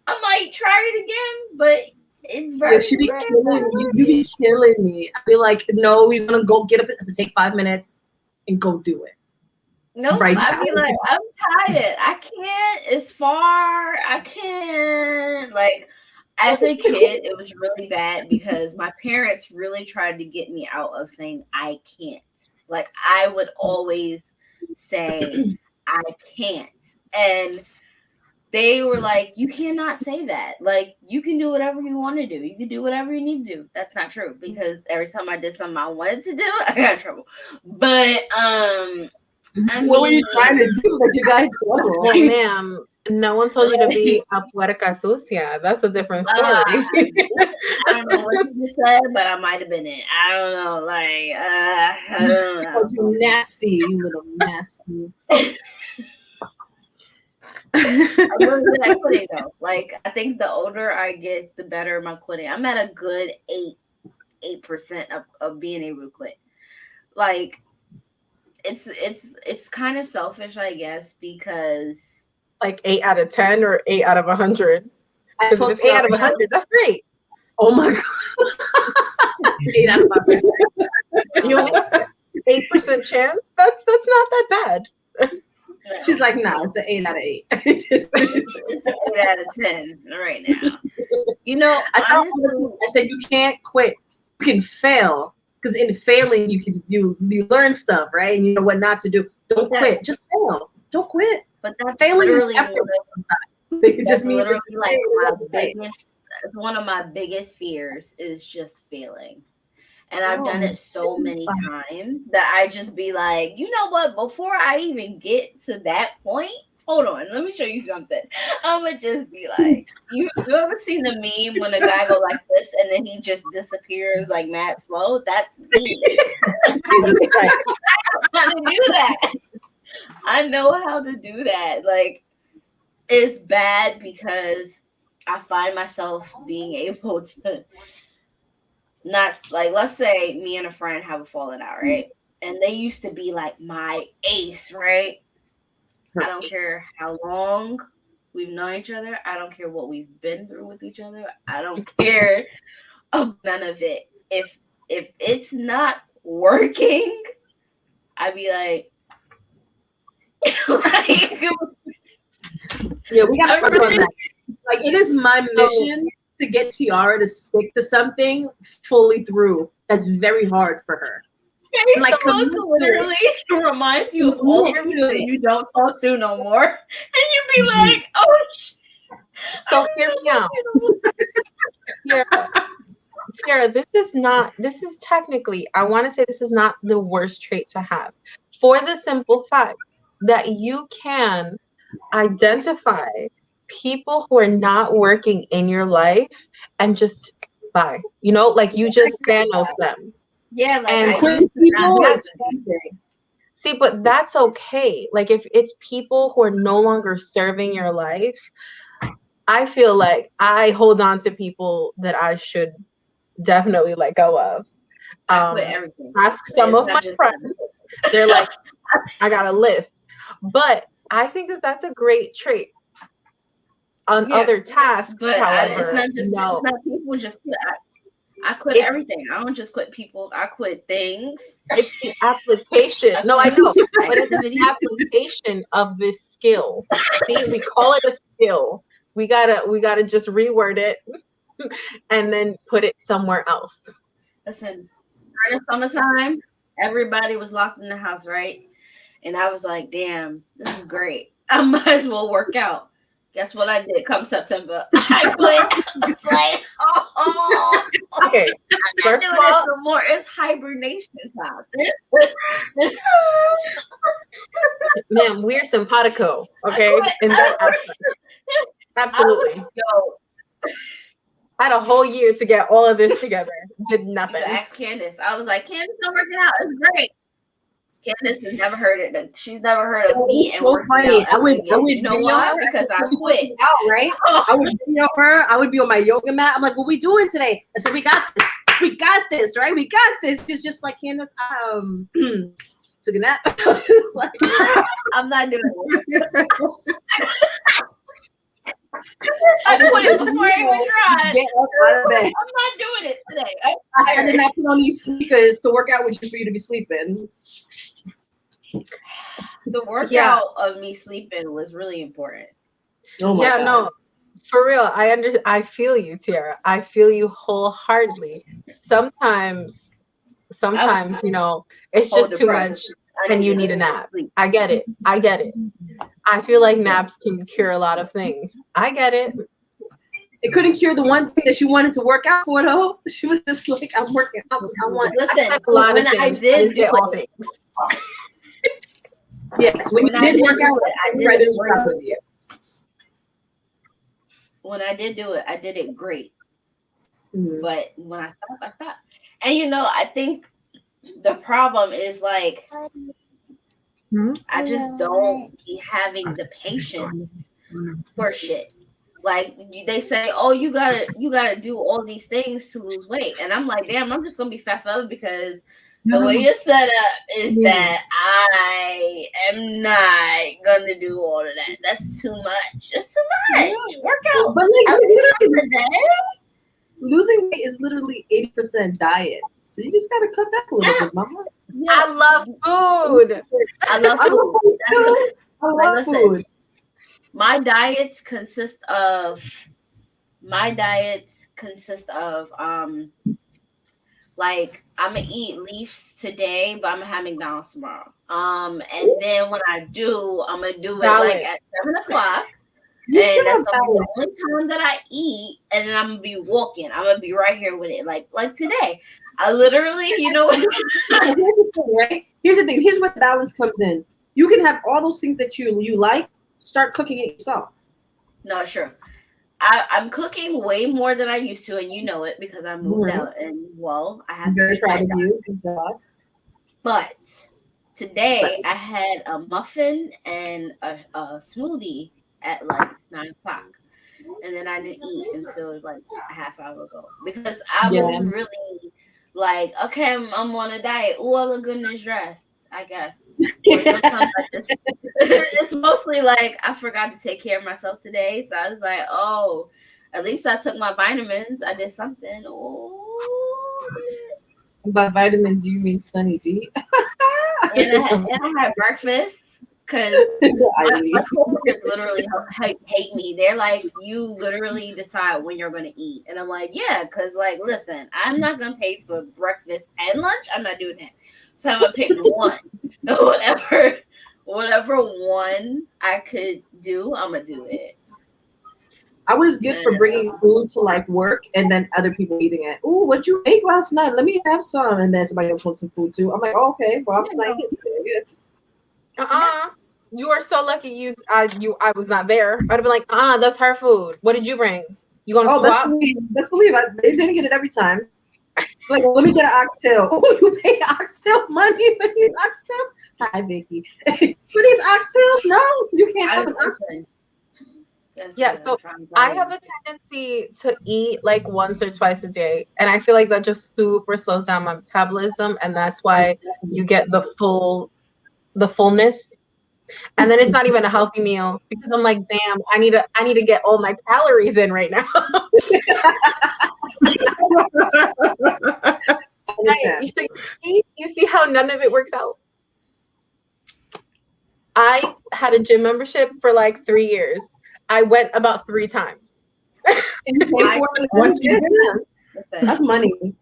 I might try it again, but it's very. You be killing me. I'd be like, no, you're gonna go get up. It has to take 5 minutes and go do it. No, right I'd be like, I'm tired. I can't. It's far. I can't. Like, as a kid, it was really bad because my parents really tried to get me out of saying I can't. Like, I would always say, I can't. And they were like, you cannot say that. Like, you can do whatever you want to do. You can do whatever you need to do. That's not true, because every time I did something I wanted to do, I got in trouble. But, what were you trying to do that you got in trouble? Well, ma'am, no one told you to be a puerca sucia. That's a different story. I don't know what you just said, but I might have been in. I don't know. Like, I don't know. You nasty, you little nasty. I'm really good at quitting, though. Like, I think the older I get, the better my quitting. I'm at a good 8% of being able to quit. Like, it's kind of selfish, I guess, because like 8 out of 10 or 8 out of 100. Because if it's 8 out of 100, that's great. Oh my god. 8 out of 100. You only 8% chance? That's not that bad. No. She's like, no, it's an 8 out of 8. It's an 8 out of 10 right now. You know, I said you can't quit. You can fail, because in failing you learn stuff, right? And you know what not to do. Don't quit. Just fail. Don't quit. But that's Failing is literally effort sometimes. It just means literally like my right. biggest. One of my biggest fears is just failing. And I've done it so many times that I just be like, you know what? Before I even get to that point, hold on, let me show you something. I'm gonna just be like, you ever seen the meme when a guy go like this and then he just disappears like mad slow? That's me. Jesus Christ. I know how to do that. I know how to do that. Like, it's bad because I find myself being able to not, like, let's say me and a friend have a falling out, right? And they used to be like my ace, right? I don't care how long we've known each other. I don't care what we've been through with each other. I don't care of none of it. If it's not working, I'd be like, yeah, we got to work on that. Like, it is my mission to get Tiara to stick to something fully through. That's very hard for her. Like, literally reminds you of all the people you don't talk to no more, and you be like, "Oh, so hear me out." Tiara, this is technically, I want to say this is not the worst trait to have, for the simple fact that you can identify people who are not working in your life and just bye. You know, like you just Thanos them. Yeah, like and I used to see, but that's okay. Like if it's people who are no longer serving your life, I feel like I hold on to people that I should definitely let go of. I quit everything. Ask some of my friends. They're like, I got a list. But I think that that's a great trait. On other tasks, but however, it's not just no. It's not people just quit. I quit everything. I don't just quit people. I quit things. It's the application. No, I know, but it's the application of this skill. See, we call it a skill. We gotta just reword it and then put it somewhere else. Listen, during the summertime, everybody was locked in the house, right? And I was like, damn, this is great. I might as well work out. Guess what I did come September? I quit. It's like, oh, okay. I'm not doing this no more. It's hibernation time. Man, we're simpatico, okay? In that aspect. Absolutely. I had a whole year to get all of this together. Did nothing. You ask Candace. I was like, Candace, I'm working out. It's great. Candace has never heard it. She's never heard of me and working out. I would you know why? Because I quit. Out, right? I would video her. I would be on my yoga mat. I'm like, what are we doing today? I said, we got this. We got this, right? We got this. It's just like Candace, took a nap. Like, I'm not doing it. I quit it before I even tried. Get up out of bed. I'm not doing it today. I did not put on these sneakers to work out with you for you to be sleeping. The workout of me sleeping was really important. Oh my God. No, for real. I feel you, Tiara. I feel you wholeheartedly. Sometimes, you know, it's just too much and you need a nap. I get it. I feel like naps can cure a lot of things. I get it. It couldn't cure the one thing that she wanted to work out for, though. She was just like, I'm working. Listen, when I did do it. Yes, when you did work out, I did work out with you. When I did do it, I did it great. Mm-hmm. But when I stopped, I stopped. And you know, I think the problem is like I just don't be having the patience for shit. Like they say, oh, you gotta do all these things to lose weight, and I'm like, damn, I'm just gonna be fat forever because the way you're set up is that I am not gonna do all of that. That's too much. It's too much. Work out, but like losing weight is literally 80% diet. So you just gotta cut back a little bit, mama. Yeah. I love food. I love food. I love food. My diets consist of Like I'm gonna eat Leafs today, but I'm gonna have McDonald's tomorrow. And then when I do, I'm gonna do it like at 7 o'clock. You should And that's have gonna be the balance. only time that I eat, and then I'm gonna be walking. I'm gonna be right here with it, like today. I literally, you know what? Right? Here's the thing. Here's where the balance comes in. You can have all those things that you like. Start cooking it yourself. No, sure. I'm cooking way more than I used to, and you know it because I moved out, and well, I have I'm to very feed proud of myself. you. Good job. But today I had a muffin and a smoothie at like 9 o'clock, and then I didn't eat until like a half hour ago because I Yeah. was really like, okay, I'm on a diet. Oh, I look good in this dress, I guess. Or sometimes I just, it's mostly like I forgot to take care of myself today, so I was like, oh, at least I took my vitamins. I did something. Oh, By vitamins, you mean Sunny D. and I had breakfast because my coworkers literally hate me. They're like, you literally decide when you're going to eat. And I'm like, yeah, because, like, listen, I'm not going to pay for breakfast and lunch. I'm not doing that. So I'm going to pick one. Whatever one I could do, I'm going to do it. I was good for bringing food to like work and then other people eating it. Ooh, what you ate last night? Let me have some. And then somebody else wants some food too. I'm like, oh, okay, well, I'm not eating today, I guess. You are so lucky I was not there. I'd have been like, that's her food. What did you bring? You gonna swap? Best believe they didn't get it every time. Like, let me get an oxtail. Oh, you pay oxtail money for these oxtails? Hi, Vicky. For these oxtails? No, you can't have an oxtail. Yeah, so I have a tendency to eat like once or twice a day, and I feel like that just super slows down my metabolism, and that's why you get the fullness. And then it's not even a healthy meal because I'm like, damn, I need to get all my calories in right now. You see how none of it works out? I had a gym membership for like 3 years. I went about 3 times. That's money.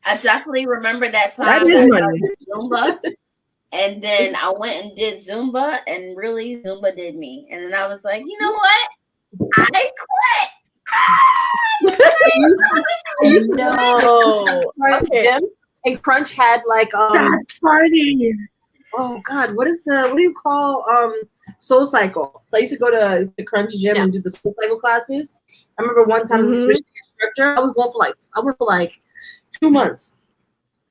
I definitely remember that time. That is money. Zumba. And then I went and did Zumba, and really Zumba did me. And then I was like, you know what? I quit. I used to know. Crunch gym, and Crunch had like that's funny. Oh God, what do you call Soul Cycle? So I used to go to the Crunch gym and do the Soul Cycle classes. I remember one time I switched instructor. I went for like 2 months.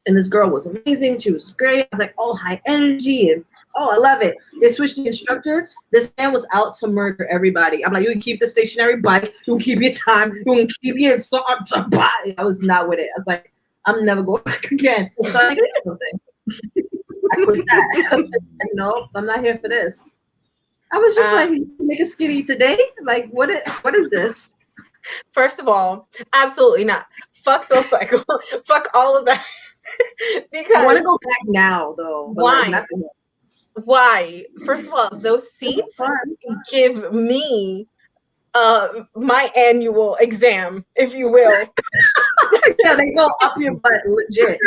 And this girl was amazing. She was great. I was like, oh, high energy. And I love it. They switched the instructor. This man was out to murder everybody. I'm like, you can keep the stationary bike. You can keep your time. You can keep your start. I was not with it. I was like, I'm never going back again. So I did something. I quit that. I was just like, no, I'm not here for this. I was just like, make a skinny today? Like, what is this? First of all, absolutely not. Fuck Soul Cycle. Fuck all of that. Because I want to go back now, though. Why? Why? First of all, those seats give me my annual exam, if you will. Yeah, they go up your butt, legit.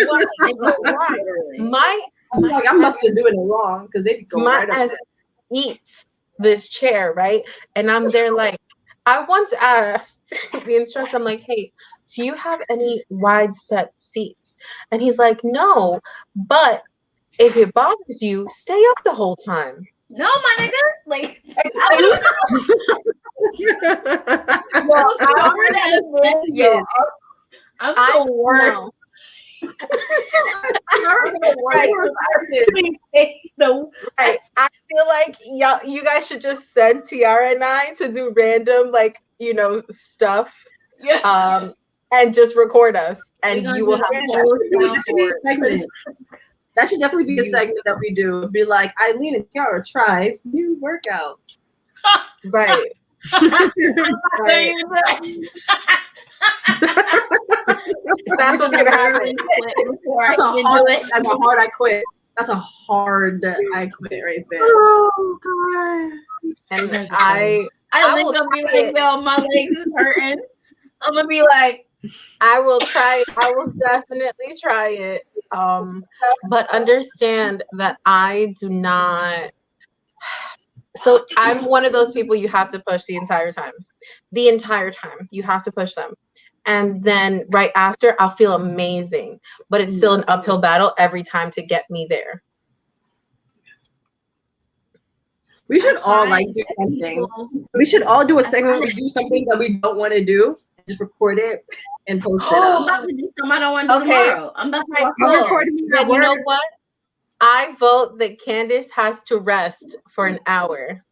I must have doing it wrong because they go my right up ass eats this chair, right? And I'm there like, I once asked the instructor, I'm like, hey, do you have any wide set seats? And he's like, no, but if it bothers you, stay up the whole time. No, my nigga. Like, I'm the worst. I feel like you guys should just send Tiara and I to do random, like, stuff. Yes. And just record us, and you will have to that should definitely be a segment that we do. It'd be like, Eileen and Tiara tries new workouts. Right. Right. That's what's gonna happen. That's a hard I quit. That's a hard I quit right there. Oh God. And I will be like, yo, my legs is hurting. I'm gonna be like, I will try. I will definitely try it. But understand that I do not. So I'm one of those people you have to push the entire time. The entire time you have to push them. And then right after, I'll feel amazing. But it's still an uphill battle every time to get me there. We should all like do something. We should all do a segment where we do something that we don't want to do, just record it and post it I'm up. about to do something I don't want to do tomorrow. I'm about to I'm recording me at Then you know work. what? I vote that Candace has to rest for an hour.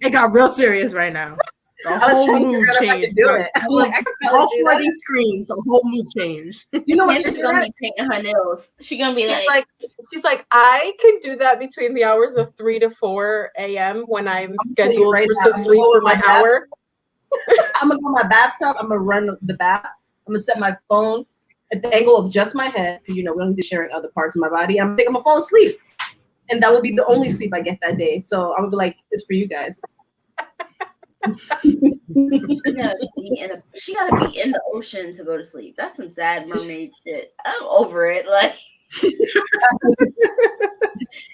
It got real serious right now. The whole mood changed. All 4 of these screens, the whole mood changed. You know what? Candace gonna be painting her nails. She's gonna be she's like, I can do that between the hours of 3 to 4 a.m. when I'm scheduled to sleep for my hour. I'm gonna go in my bathtub. I'm gonna run the bath. I'm gonna set my phone at the angle of just my head because we don't need to share other parts of my body. I'm gonna fall asleep, and that will be the only sleep I get that day. So I'm gonna be like, it's for you guys. she gotta be in the ocean to go to sleep. That's some sad mermaid shit. I'm over it. Like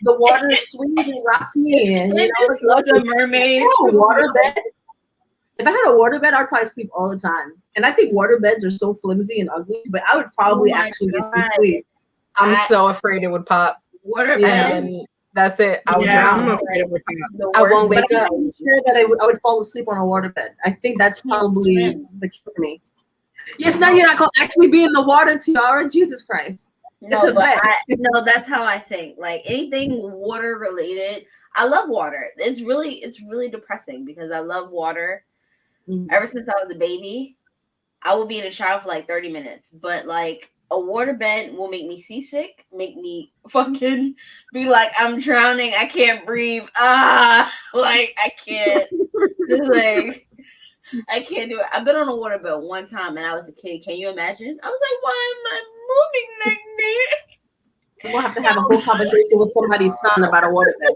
the water swings and rocks me, and it's like a mermaid. Water bed. If I had a water bed, I'd probably sleep all the time. And I think water beds are so flimsy and ugly, but I would probably actually get some sleep. I'm so afraid it would pop. Water bed. And that's it. I would I'm afraid it would pop. I won't wake up. I'm sure that I would fall asleep on a water bed. I think that's probably the key for me. Yes, now you're not going to actually be in the water, Tiara. Jesus Christ. No, but that's how I think. Like anything water related, I love water. It's really depressing because I love water. Ever since I was a baby, I will be in a shower for like 30 minutes. But like a water bed will make me seasick, make me fucking be like, I'm drowning, I can't breathe. Like I can't. Like I can't do it. I've been on a water bed one time and I was a kid. Can you imagine? I was like, why am I moving like this? We'll have to have a whole conversation with somebody's son about a water bed.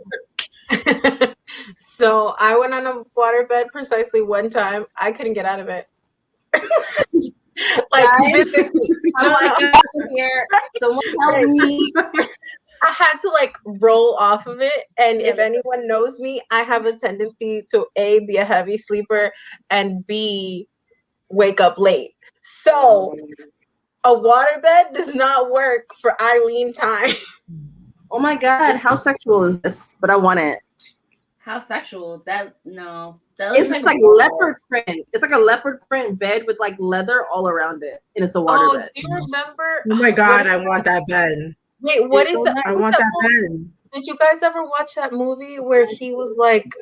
So I went on a waterbed precisely one time. I couldn't get out of it. Like physically. I'm like, here, someone help me. I had to like roll off of it. And if anyone knows me, I have a tendency to A, be a heavy sleeper, and B, wake up late. So a waterbed does not work for Eileen time. Oh my God, how sexual is this? But I want it. How sexual? It's like leopard print. It's like a leopard print bed with like leather all around it, and it's a water bed. Do you remember? Oh my God, I want that bed. Wait, what is that? I want that bed. Did you guys ever watch that movie where he was like,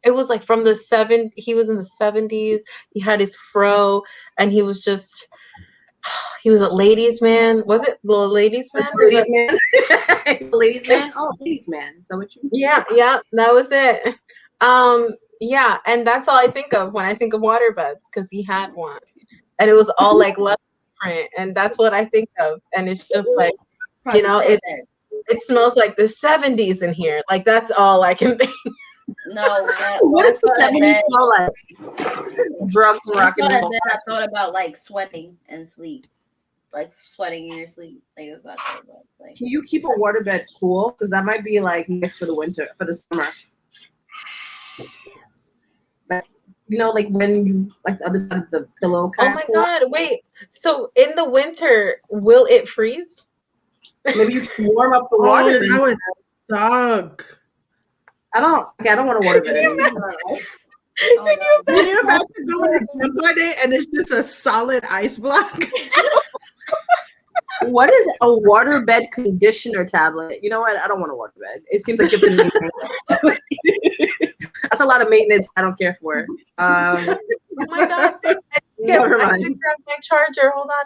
it was like from the he was in the 70s. He had his fro, and he was a ladies' man. Was it the ladies' man? Ladies' man. Ladies' man. Oh, ladies' man. Is that what you mean? Yeah, that was it. Yeah, and that's all I think of when I think of waterbeds because he had one, and it was all like leopard print, and that's what I think of. And it's just like, it smells like the 70s in here. Like that's all I can think. No, what does the 70s smell like? Drugs and rock and roll. I thought about like sweating and sleep, like sweating in your sleep. Like that's what I thought about. Like, can you keep a waterbed cool? Because that might be like nice for the winter, for the summer. But, like when you like the other side of the pillow. Oh my God! Wait. So in the winter, will it freeze? Maybe you can warm up the water. That would suck. I don't want a water bed. Can you imagine going to jump on it and it's just a solid ice block? What is a water bed conditioner tablet? You know what? I don't want a water bed. It seems like that's a lot of maintenance I don't care for. Oh my God. Never mind. I can grab my charger. Hold on.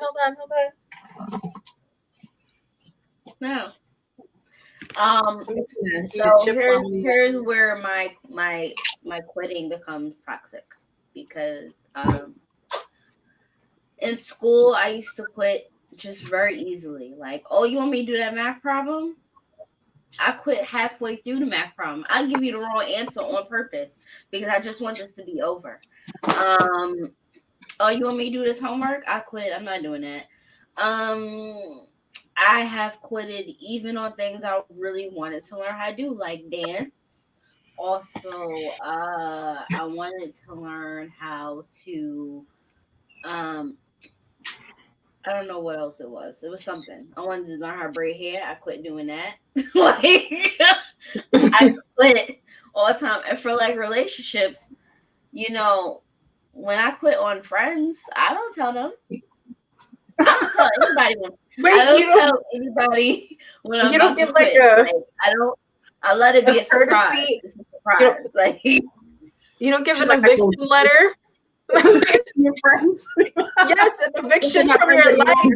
No. So here's where my quitting becomes toxic because in school I used to quit just very easily. Like, oh, you want me to do that math problem? I quit halfway through the math problem. I give you the wrong answer on purpose because I just want this to be over. Oh, you want me to do this homework? I quit. I'm not doing that. I have quitted even on things I really wanted to learn how to do, like dance. Also, I wanted to learn how to I don't know what else it was. It was something. I wanted to learn how to braid hair. I quit doing that. Like I quit all the time. And for like relationships, you know, when I quit on friends, I don't tell them. I don't tell anybody when I don't tell anybody when I'm about to quit. Like, I don't. I let it be a surprise. It's a surprise. Like you don't give an eviction letter. To your friends. Yes, an eviction from your life.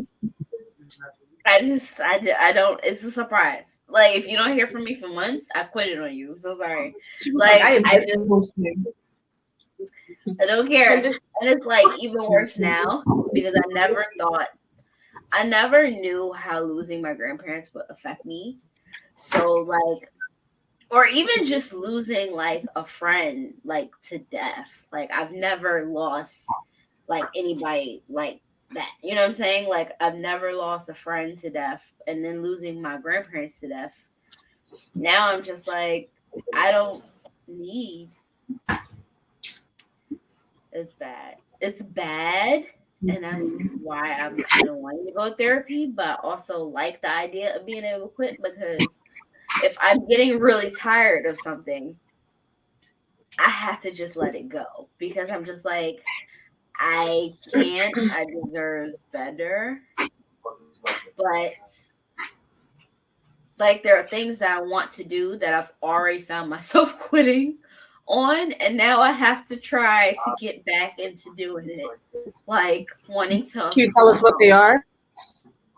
I don't. It's a surprise. Like if you don't hear from me for months, I quit it on you. I'm so sorry. Like I don't care. And it's like even worse now because I never knew how losing my grandparents would affect me. So like, or even just losing like a friend like to death. Like I've never lost like anybody like that. You know what I'm saying? Like I've never lost a friend to death and then losing my grandparents to death. Now I'm just like, I don't need. It's bad. It's bad. And that's why I'm kind of wanting to go to therapy, but also like the idea of being able to quit because if I'm getting really tired of something, I have to just let it go because I'm just like, I can't, I deserve better. But like there are things that I want to do that I've already found myself quitting on, and now I have to try to get back into doing it. Like wanting to. Can you tell us what they are?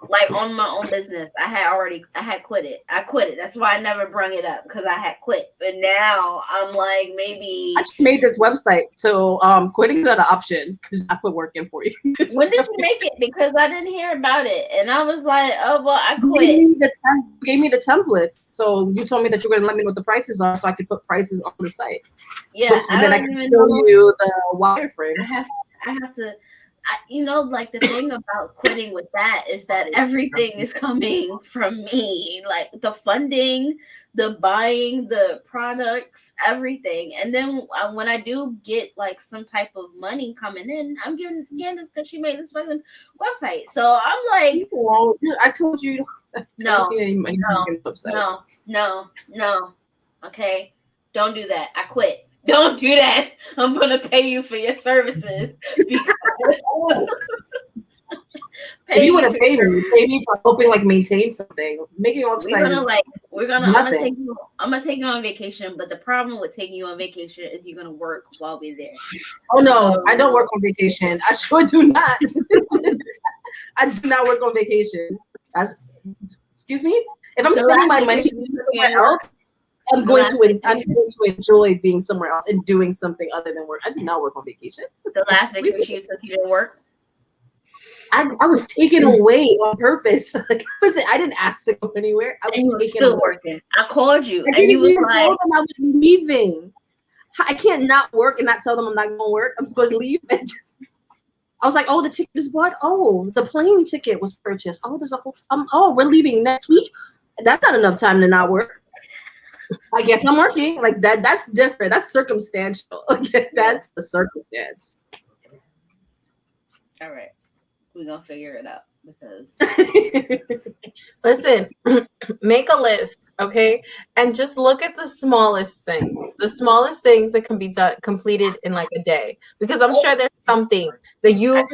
Like on my own business, I had quit it. I quit it. That's why I never brung it up because I had quit. But now I'm like, maybe I just made this website, so quitting's not an option because I put work in for you. When did you make it? Because I didn't hear about it, and I was like, oh well, I You quit. gave me the templates, so you told me that you were going to let me know what the prices are, so I could put prices on the site. Yeah, and then I can show you the wireframe. I have to. Like the thing about quitting with that is that everything is coming from me, like the funding, the buying, the products, everything. And then when I do get like some type of money coming in, I'm giving it to Candace because she made this fucking website. So I'm like, I told you. No. Okay, don't do that. I quit. Don't do that. I'm gonna pay you for your services. If you would have paid me for helping like maintain something, make it all I'm gonna take you on vacation, but the problem with taking you on vacation is you're gonna work while we're there. Oh no, I don't work on vacation. I sure do not. I do not work on vacation. Excuse me? If I'm spending my money somewhere else, I'm going to enjoy being somewhere else and doing something other than work. I do not work on vacation. The last vacation you took, you didn't work? I was taken away on purpose. Like I didn't ask to go anywhere. I was still working. I called you and you was like, told them I was leaving. I can't not work and not tell them I'm not going to work. I'm just going to leave and just. I was like, oh, the ticket is bought. Oh, the plane ticket was purchased. Oh, there's a whole. We're leaving next week. That's not enough time to not work. I guess I'm working like that. That's different. That's circumstantial. Okay, that's the circumstance. All right, we're gonna figure it out because. Listen, make a list, okay, and just look at the smallest things that can be completed in like a day. Because I'm sure there's something that you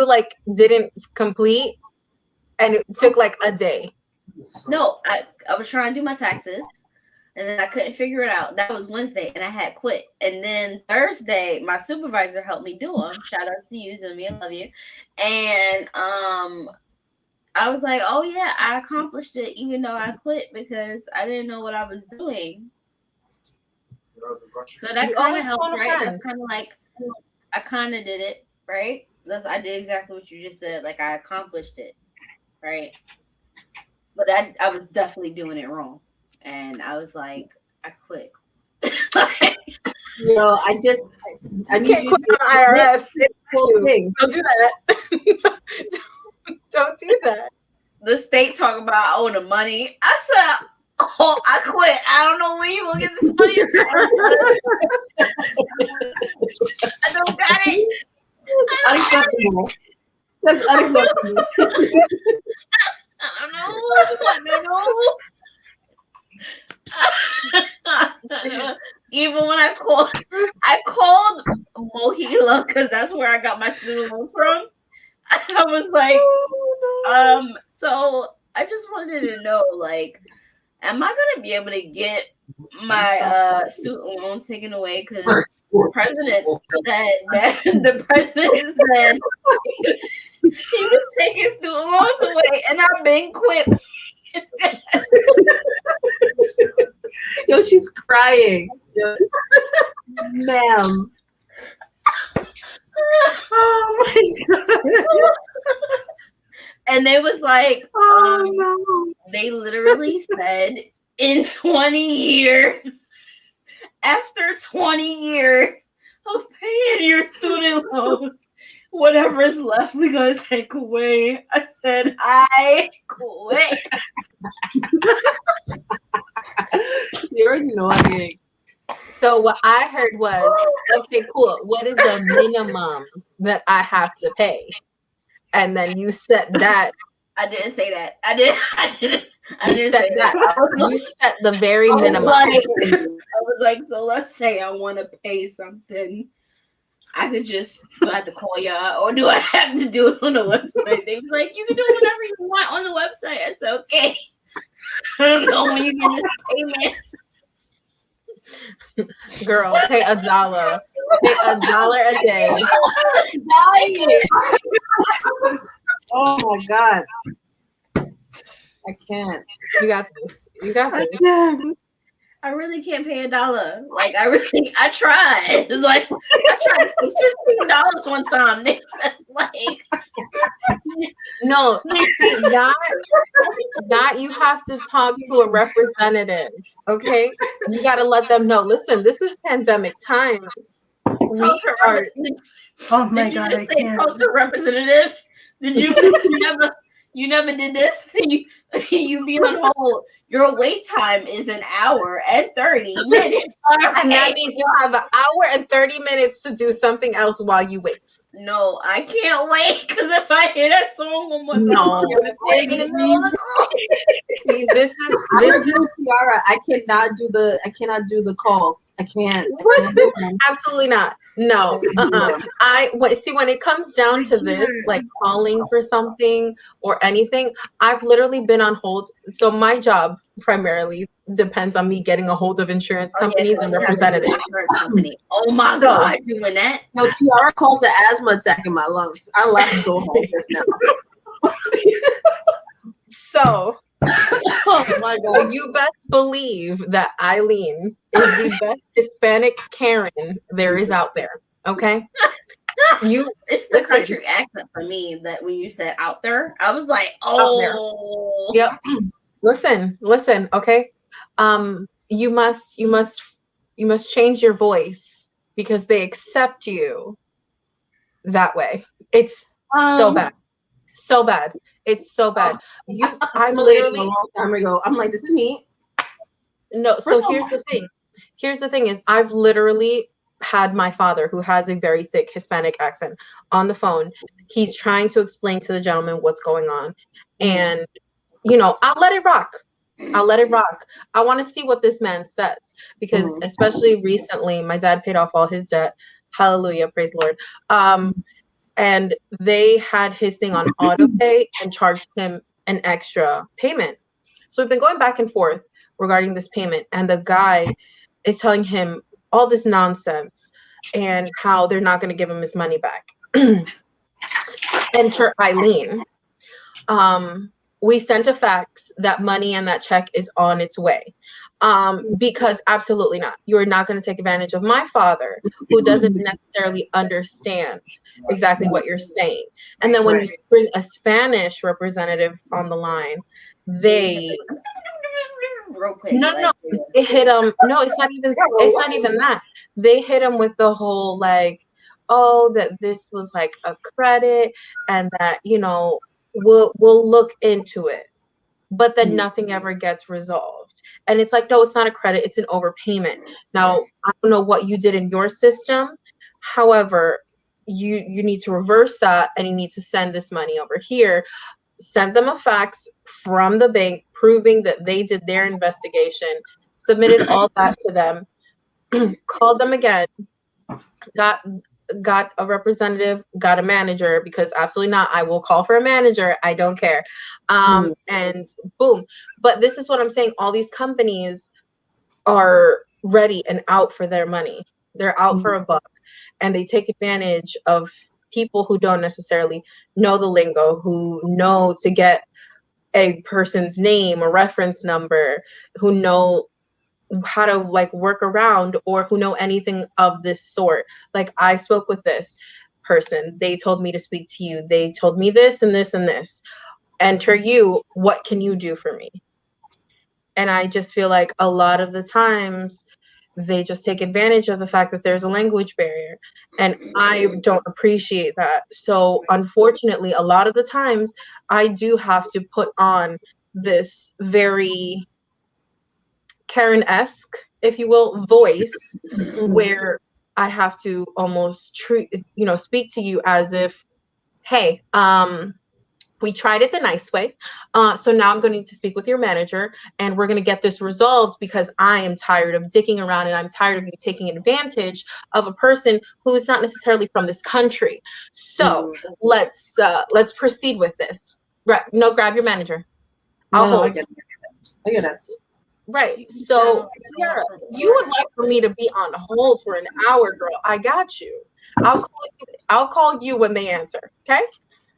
like didn't complete, and it took like a day. No, I was trying to do my taxes. And then I couldn't figure it out. That was Wednesday, and I had quit. And then Thursday, my supervisor helped me do them. Shout out to you, Zumi. I love you. And I was like, oh yeah, I accomplished it, even though I quit because I didn't know what I was doing. So that kind of helped, right? That's kind of like I kind of did it, right? I did exactly what you just said. Like I accomplished it, right? But I was definitely doing it wrong. and I was like, I quit. I You need can't you quit to on the IRS. whole thing. Don't do that. Don't do that. The state talking about I owe the money. I said, oh, I quit. I don't know when you gonna get this money. I don't got it. Unacceptable. That's unacceptable. I don't know. Even when I called Mohila because that's where I got my student loan from. I was like, so I just wanted to know, like, am I gonna be able to get my student loan taken away? Because the president said that the president said he was taking student loans away, and I've been quit. Yo, she's crying. Ma'am. Oh my god. And they was like, Oh no. they literally said in 20 years, after 20 years of paying your student loans, whatever is left, we're going to take away. I said, I quit. You already know I mean. So what I heard was, okay, cool. What is the minimum that I have to pay? And then you set that. I didn't say that. I didn't set say that. You set the very I was minimum. like, so let's say I want to pay something. I could just, do I have to call y'all or do I have to do it on the website? They was like, you can do whatever you want on the website. I said, okay. I don't know when you get this payment. Girl, pay $1. Pay $1 a day. Oh my god. I can't. You got this. You got this. Again. I really can't pay $1. Like I tried. Like I tried to pay $15 one time. They was like, no, see that you have to talk to a representative. Okay, you got to let them know. Listen, this is pandemic times. We are. Oh my god, I can't. Talk to representative. Did you never did this? You be on hold. Your wait time is 1 hour and 30 minutes. And that means you have 1 hour and 30 minutes to do something else while you wait. No, I can't wait because if I hear that song one more time, No. I'm gonna quit in the middle of the call. See, this is Tiara. I cannot do the calls. I can't. Absolutely not. No. See, when it comes down to this, like calling for something or anything, I've literally been on hold. So my job primarily depends on me getting a hold of insurance companies and representatives. Oh my god, doing that? No, Tiara calls the asthma attack in my lungs. I laugh so hard just now. So, oh my god, you best believe that Eileen is the best Hispanic Karen there is out there. Okay, it's the country accent for me that when you said out there, I was like, oh, yep. Listen. Okay, you must change your voice because they accept you that way. It's so bad. It's so bad. I literally a long time ago. I'm like, this is me. No, so here's the thing. Here's the thing is I've literally had my father, who has a very thick Hispanic accent, on the phone. He's trying to explain to the gentleman what's going on. And, I'll let it rock. I want to see what this man says. Because especially recently, my dad paid off all his debt. Hallelujah. Praise the Lord. And they had his thing on auto pay and charged him an extra payment. So we've been going back and forth regarding this payment. And the guy is telling him all this nonsense and how they're not going to give him his money back. Enter Eileen. We sent a fax that money and that check is on its way. Because absolutely not. You're not going to take advantage of my father, who doesn't necessarily understand exactly what you're saying. And then when you bring a Spanish representative on the line, they real quick. No, like, it hit them. No, it's not even. It's not even that. They hit him with the whole like, oh, that this was like a credit, and that we'll look into it, but then nothing ever gets resolved. And it's like, no, it's not a credit. It's an overpayment. Now, I don't know what you did in your system. However, you need to reverse that, and you need to send this money over here. Sent them a fax from the bank proving that they did their investigation, submitted all that to them, called them again, got a representative, got a manager, because absolutely not, I will call for a manager, I don't care. And boom. But this is what I'm saying, all these companies are ready and out for their money. They're out for a buck, and they take advantage of people who don't necessarily know the lingo, who know to get a person's name, a reference number, who know how to like work around, or who know anything of this sort. Like, I spoke with this person, they told me to speak to you, they told me this and this and this. Enter you, what can you do for me? And I just feel like a lot of the times they just take advantage of the fact that there's a language barrier, and I don't appreciate that. So unfortunately, a lot of the times I do have to put on this very Karen-esque, if you will, voice, where I have to almost speak to you as if, hey, we tried it the nice way. So now I'm going to speak with your manager, and we're going to get this resolved, because I am tired of dicking around, and I'm tired of you taking advantage of a person who is not necessarily from this country. So let's proceed with this. Right? No, grab your manager. I'll hold. I get it. Right. So, Tiara, you would like for me to be on hold for an hour, girl. I got you. I'll call you when they answer. Okay?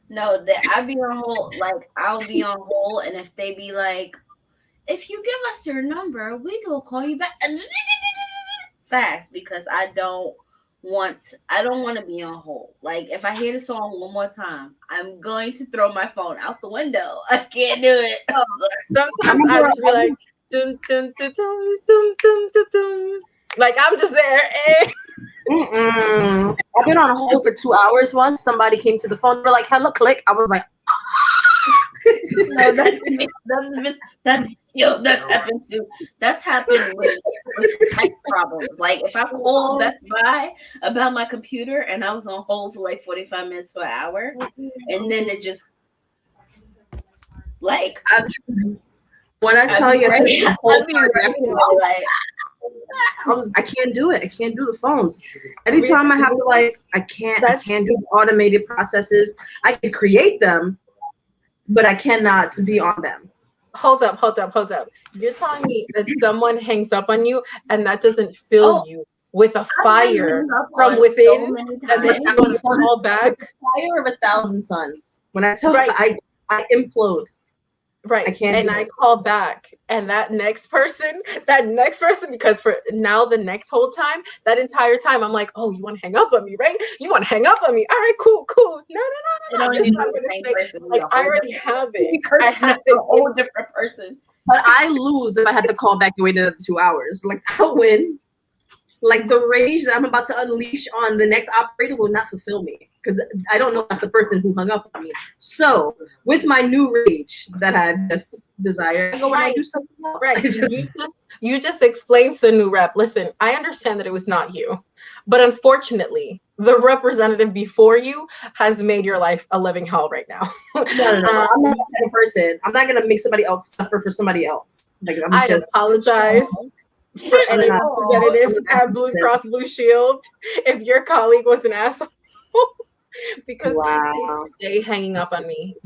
No, that I be on hold. Like, I'll be on hold, and if they be like, if you give us your number, we will call you back fast, because I don't want to be on hold. Like, if I hear the song one more time, I'm going to throw my phone out the window. I can't do it. Sometimes I just be like, dun, dun, dun, dun, dun, dun, dun, dun. Like, I'm just there. I've been on hold for 2 hours once. Somebody came to the phone. They're like, hello, click. I was like, no, that's happened too. That's happened with type problems. Like, if I called Best Buy about my computer and I was on hold for like 45 minutes to an hour, and then it just like, when I tell you, I can't do it. I can't do the phones. Anytime I have to, like, I can't do the automated processes. I can create them, but I cannot be on them. Hold up. You're telling me that someone hangs up on you and that doesn't fill you with a fire from within, that makes you want to call back? Fire of 1,000 suns. When I tell you, I implode. Right. And I call back, and that next person, because for now, the next whole time, that entire time, I'm like, oh, you want to hang up on me, right? You want to hang up on me. All right, cool. No. Like, I already have it. I have a whole different person. But I lose if I had to call back and wait another 2 hours. Like, I'll win. Like, the rage that I'm about to unleash on the next operator will not fulfill me, because I don't know that's the person who hung up on me. So, with my new rage that I've just desired, I go and I do something else. Right. You just explained to the new rep. Listen, I understand that it was not you, but unfortunately, the representative before you has made your life a living hell right now. No. I'm not that kind of person. I'm not gonna make somebody else suffer for somebody else. Like, I apologize for any representative at Blue Cross Blue Shield if your colleague was an asshole. Because they stay hanging up on me.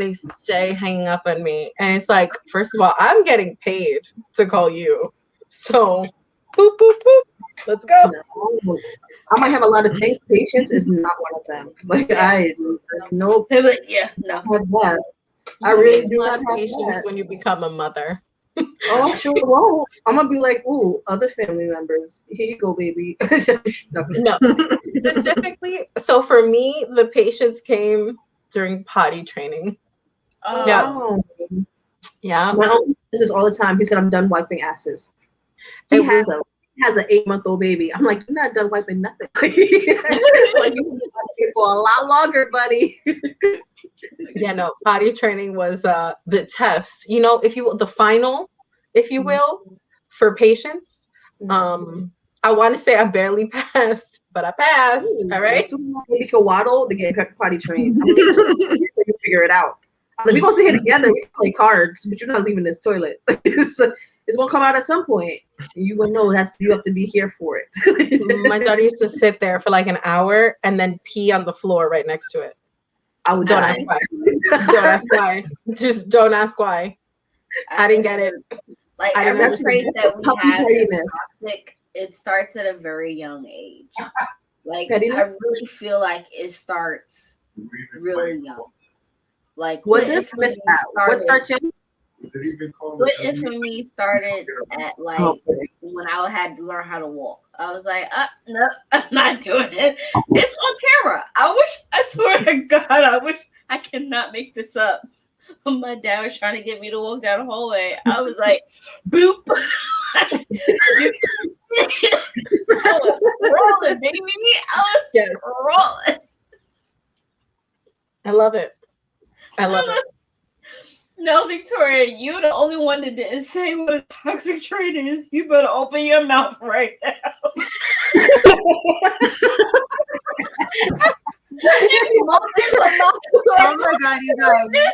And it's like, first of all, I'm getting paid to call you. So, boop, boop, boop. Let's go. No. I might have a lot of things. Patience is not one of them. Like, I no. I really do not have patience when you become a mother. Oh, sure won't. I'm gonna be like, ooh, other family members. Here you go, baby. No, specifically. So for me, the patients came during potty training. Oh. Yeah. My uncle does this all the time. He said, "I'm done wiping asses." He It has was a he has an 8-month-old baby. I'm like, "You're not done wiping nothing." Like you've been wiping for a lot longer, buddy. yeah, no, potty training was the test. You know, the final, if you will, for patients. I want to say I barely passed, but I passed. All right. As soon as baby can waddle, they get potty trained. I'm gonna you figure it out. I'm like, we're gonna sit here together, we can play cards, but you're not leaving this toilet. It's gonna come out at some point. And you gonna know you have to be here for it. My daughter used to sit there for like an hour and then pee on the floor right next to it. I would Don't die. ask why. Don't ask why. Just don't ask why. I didn't get it. Like I didn't every trait that we puppy have pettiness. is toxic, it starts at a very young age. Like Pettiness? I really feel like it starts really young. Like What did miss that? What start, Jim? Quitting for me started at like when I had to learn how to walk. I was like, no, I'm not doing it. It's on camera. I swear to God, I wish I cannot make this up. When my dad was trying to get me to walk down the hallway, I was like, boop. I was rolling, baby. I was rolling. I love it. I love it. No, Victoria, you're the only one that didn't say what a toxic trait is. You better open your mouth right now. Oh my God, you guys.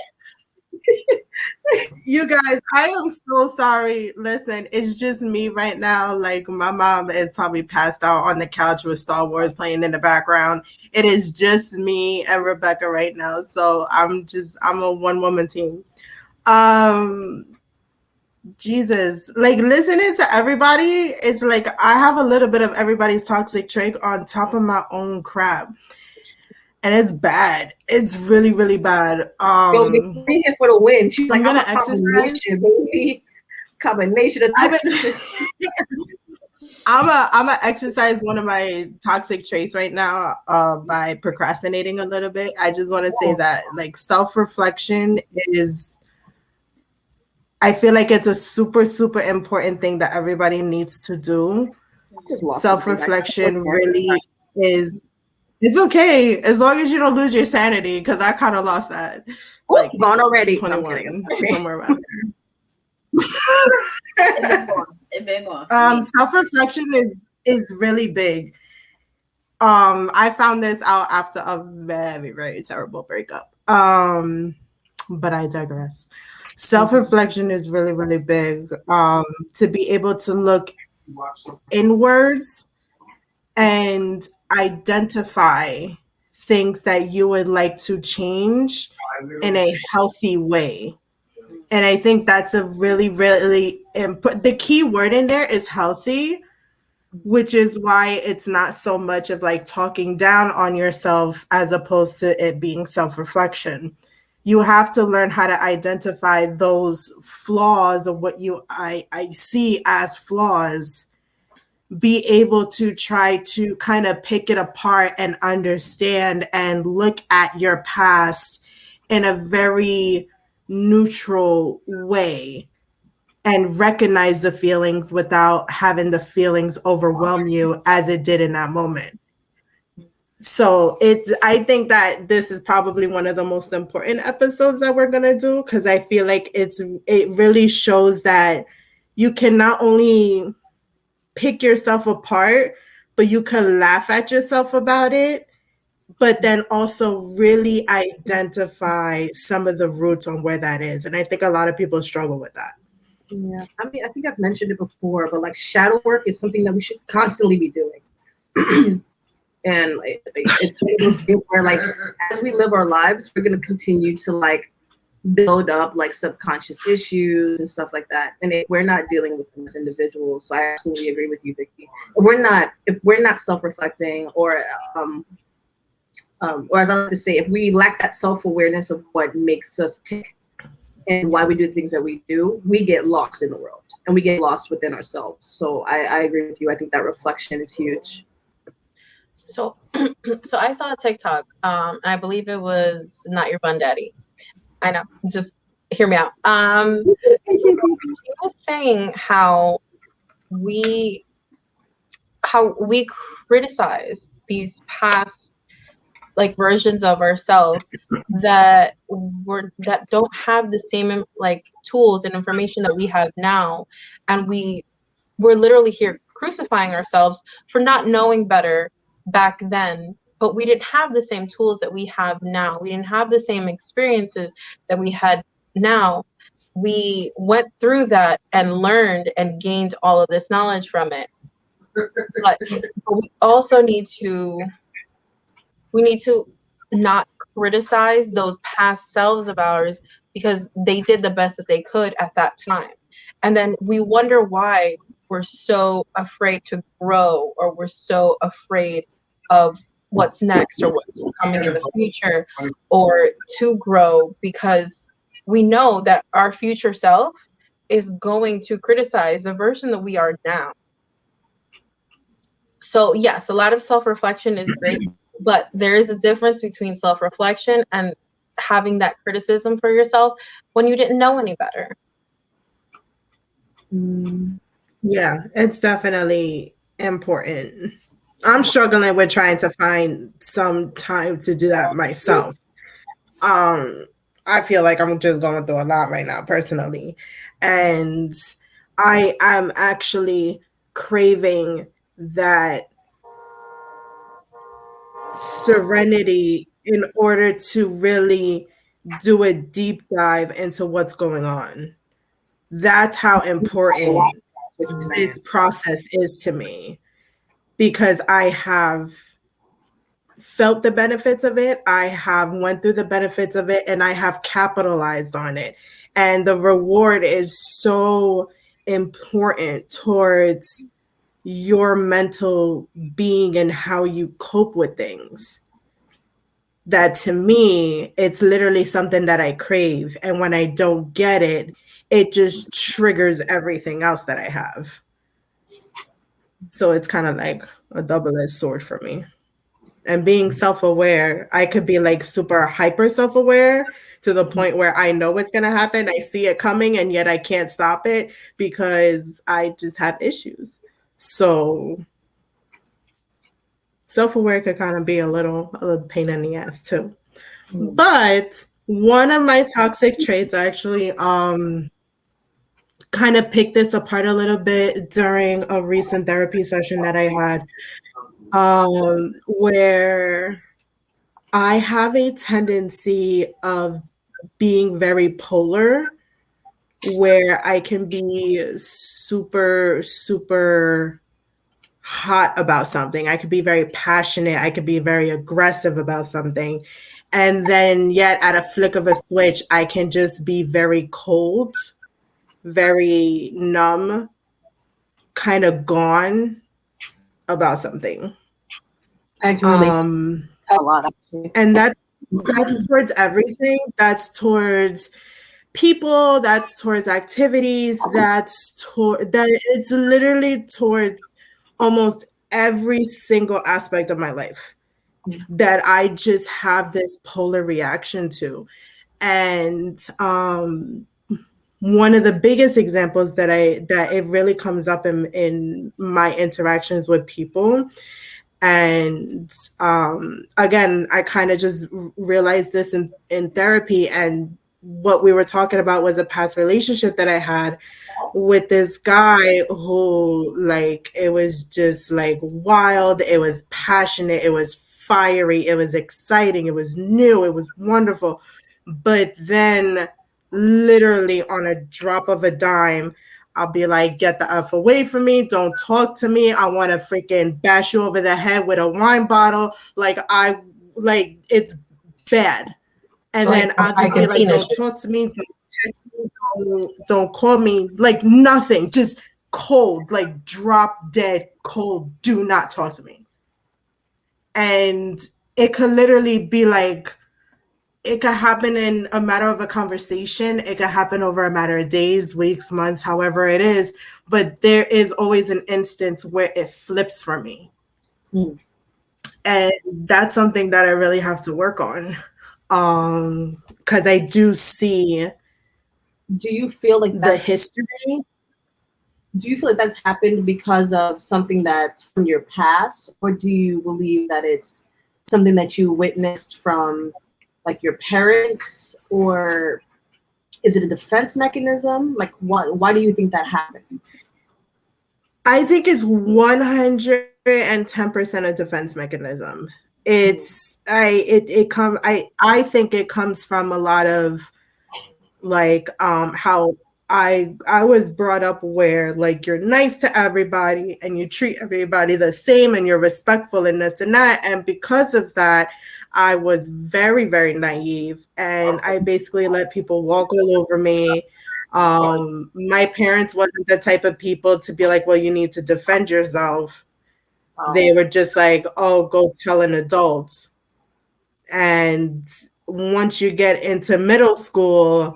You guys, I am so sorry. Listen, it's just me right now. Like, my mom is probably passed out on the couch with Star Wars playing in the background. It is just me and Rebecca right now. So I'm a one-woman team. Jesus, like listening to everybody, it's like I have a little bit of everybody's toxic trait on top of my own crap. And it's bad. It's really, really bad. Yo, Victoria here for the win. She's like, I'm gonna a exercise. combination, baby. Combination of toxicity. I'm a exercise one of my toxic traits right now by procrastinating a little bit. I just want to say that like self-reflection is, I feel like it's a super, super important thing that everybody needs to do. Self-reflection really is, it's okay as long as you don't lose your sanity, because I kind of lost that. Like gone already. 21, somewhere around there. It been gone. Self-reflection is really big. I found this out after a very, very terrible breakup. But I digress. Self-reflection is really, really big. To be able to look inwards and identify things that you would like to change in a healthy way. And I think that's a really, really important. The key word in there is healthy, which is why it's not so much of like talking down on yourself as opposed to it being self-reflection. You have to learn how to identify those flaws of what I see as flaws, be able to try to kind of pick it apart and understand and look at your past in a very neutral way and recognize the feelings without having the feelings overwhelm you as it did in that moment. So I think that this is probably one of the most important episodes that we're going to do, because I feel like it really shows that you can not only pick yourself apart, but you can laugh at yourself about it, but then also really identify some of the roots on where that is. And I think a lot of people struggle with that. Yeah, I mean, I think I've mentioned it before, but like shadow work is something that we should constantly be doing. And it's one of those things where like, as we live our lives, we're going to continue to like build up like subconscious issues and stuff like that. And if we're not dealing with them as individuals, so I absolutely agree with you, Vicky. If we're not self-reflecting or as I like to say, if we lack that self-awareness of what makes us tick and why we do the things that we do, we get lost in the world and we get lost within ourselves. So I agree with you. I think that reflection is huge. So I saw a TikTok, and I believe it was Not Your Bun Daddy. I know, just hear me out. So she was saying we how we criticize these past like versions of ourselves that don't have the same like tools and information that we have now, and we're literally here crucifying ourselves for not knowing better back then, but we didn't have the same tools that we have now. We didn't have the same experiences that we had now. We went through that and learned and gained all of this knowledge from it. But we also need to not criticize those past selves of ours because they did the best that they could at that time. And then we wonder why we're so afraid to grow, or we're so afraid of what's next or what's coming in the future, or to grow, because we know that our future self is going to criticize the version that we are now. So yes, a lot of self-reflection is great, but there is a difference between self-reflection and having that criticism for yourself when you didn't know any better. Yeah, it's definitely important. I'm struggling with trying to find some time to do that myself. I feel like I'm just going through a lot right now personally, and I am actually craving that serenity in order to really do a deep dive into what's going on. That's how important this process is to me, because I have felt the benefits of it. I have went through the benefits of it, and I have capitalized on it. And the reward is so important towards your mental being and how you cope with things, that to me, it's literally something that I crave. And when I don't get it, it just triggers everything else that I have. So it's kind of like a double-edged sword for me. And being self-aware, I could be like super hyper self-aware to the point where I know what's going to happen. I see it coming, and yet I can't stop it because I just have issues. So self-aware could kind of be a little pain in the ass too. But one of my toxic traits, I actually kind of picked this apart a little bit during a recent therapy session that I had, where I have a tendency of being very polar, where I can be super, super hot about something. I could be very passionate. I could be very aggressive about something. And then yet at a flick of a switch, I can just be very cold, very numb, kind of gone about something. I can relate a lot, actually. And that's towards everything. That's towards people, that's towards activities, that it's literally towards almost every single aspect of my life that I just have this polar reaction to. And one of the biggest examples that it really comes up in my interactions with people. And again, I kind of just realized this in therapy, and what we were talking about was a past relationship that I had with this guy who, like, it was just like wild, it was passionate, it was fiery, it was exciting, it was new, it was wonderful. But then literally on a drop of a dime, I'll be like, get the F away from me. Don't talk to me. I want to freaking bash you over the head with a wine bottle. It's bad. And then I'll just be like, don't talk to me. Don't text me. Don't call me. Like nothing. Just cold, like drop dead cold. Do not talk to me. And it could literally be like, it could happen in a matter of a conversation. It could happen over a matter of days, weeks, months, however it is. But there is always an instance where it flips for me. And that's something that I really have to work on. Because I do see do you feel like The history. do you feel like that's happened because of something that's from your past, or do you believe that it's something that you witnessed from like your parents, or is it a defense mechanism? Like, why do you think that happens? I think it's 110% a defense mechanism. I think it comes from a lot of like how I was brought up where like you're nice to everybody and you treat everybody the same and you're respectful in this and that. And because of that, I was very, very naive and I basically let people walk all over me. My parents wasn't the type of people to be like, well, you need to defend yourself. They were just like, oh, go tell an adult. And once you get into middle school,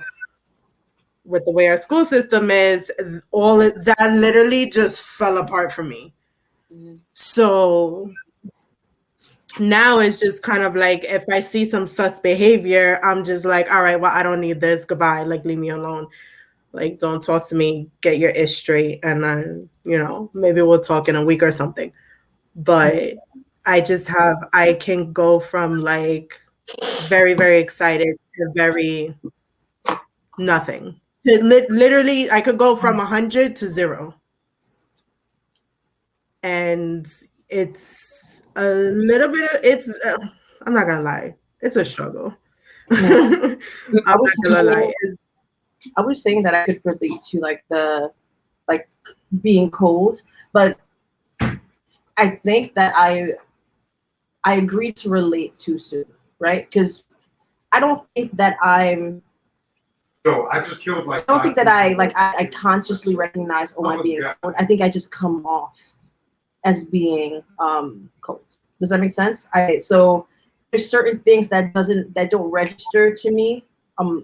with the way our school system is, that literally just fell apart for me. So now it's just kind of like if I see some sus behavior, I'm just like, all right, well, I don't need this. Goodbye. Like, leave me alone. Like, don't talk to me. Get your ish straight. And then, maybe we'll talk in a week or something. But I can go from like very, very excited to very nothing. Literally, I could go from 100 to 0. And it's a little bit I'm not gonna lie, it's a struggle. I'm not gonna lie. I was saying that I could relate to like the being cold, but I think that I agreed to relate too soon, right? Because I don't think that I don't think that I consciously recognize, oh, I'm being cold. I think I just come off as being cold. Does that make sense? So there's certain things that don't register to me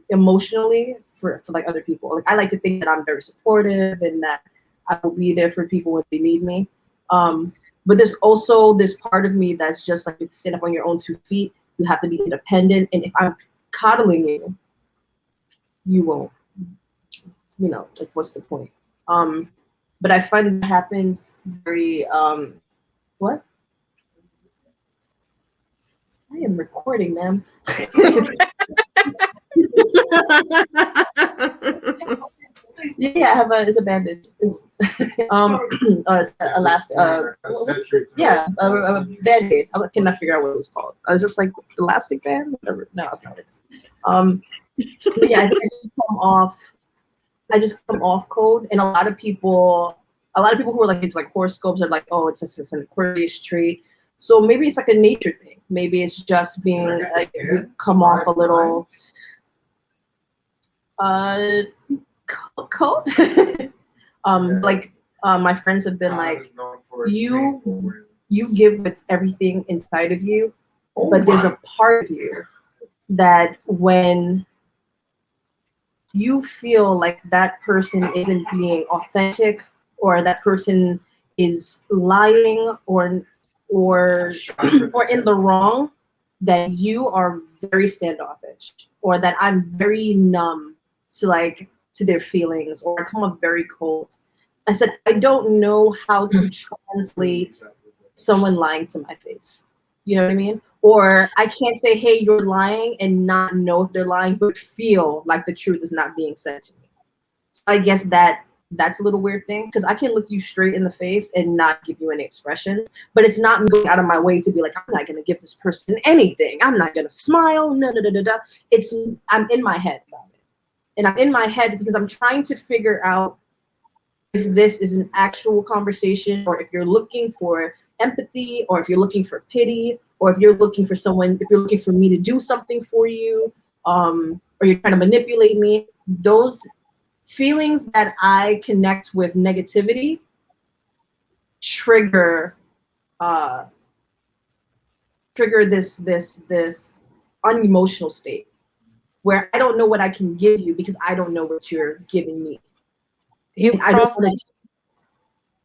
emotionally for like other people. Like I like to think that I'm very supportive and that I will be there for people when they need me. But there's also this part of me that's just like, stand up on your own 2 feet. You have to be independent. And if I'm coddling you, you won't. Like what's the point? But I find that happens very what? I am recording, ma'am. Yeah, I have it's a bandage. It's it's elastic. Yeah, a band-aid. I cannot figure out what it was called. I was just like elastic band, whatever. No, it's not it. But yeah, I think I just come off cold, and a lot of people who are like into like horoscopes are like, oh, it's an Aquarius trait. So maybe it's like a nature thing. Maybe it's just being like you come off a little cold. My friends have been like, you give with everything inside of you, but there's a part of you that when you feel like that person isn't being authentic, or that person is lying or in the wrong, that you are very standoffish, or that I'm very numb to their feelings, or I come up very cold. I said, I don't know how to translate someone lying to my face. You know what I mean? Or I can't say, hey, you're lying, and not know if they're lying, but feel like the truth is not being said to me. So I guess that's a little weird thing, because I can look you straight in the face and not give you any expressions, but it's not me going out of my way to be like, I'm not going to give this person anything. I'm not going to smile. No. I'm in my head about it. And I'm in my head because I'm trying to figure out if this is an actual conversation, or if you're looking for empathy, or if you're looking for pity, or if you're looking for me to do something for you, or you're trying to manipulate me. Those feelings that I connect with negativity trigger this unemotional state where I don't know what I can give you because I don't know what you're giving me. You process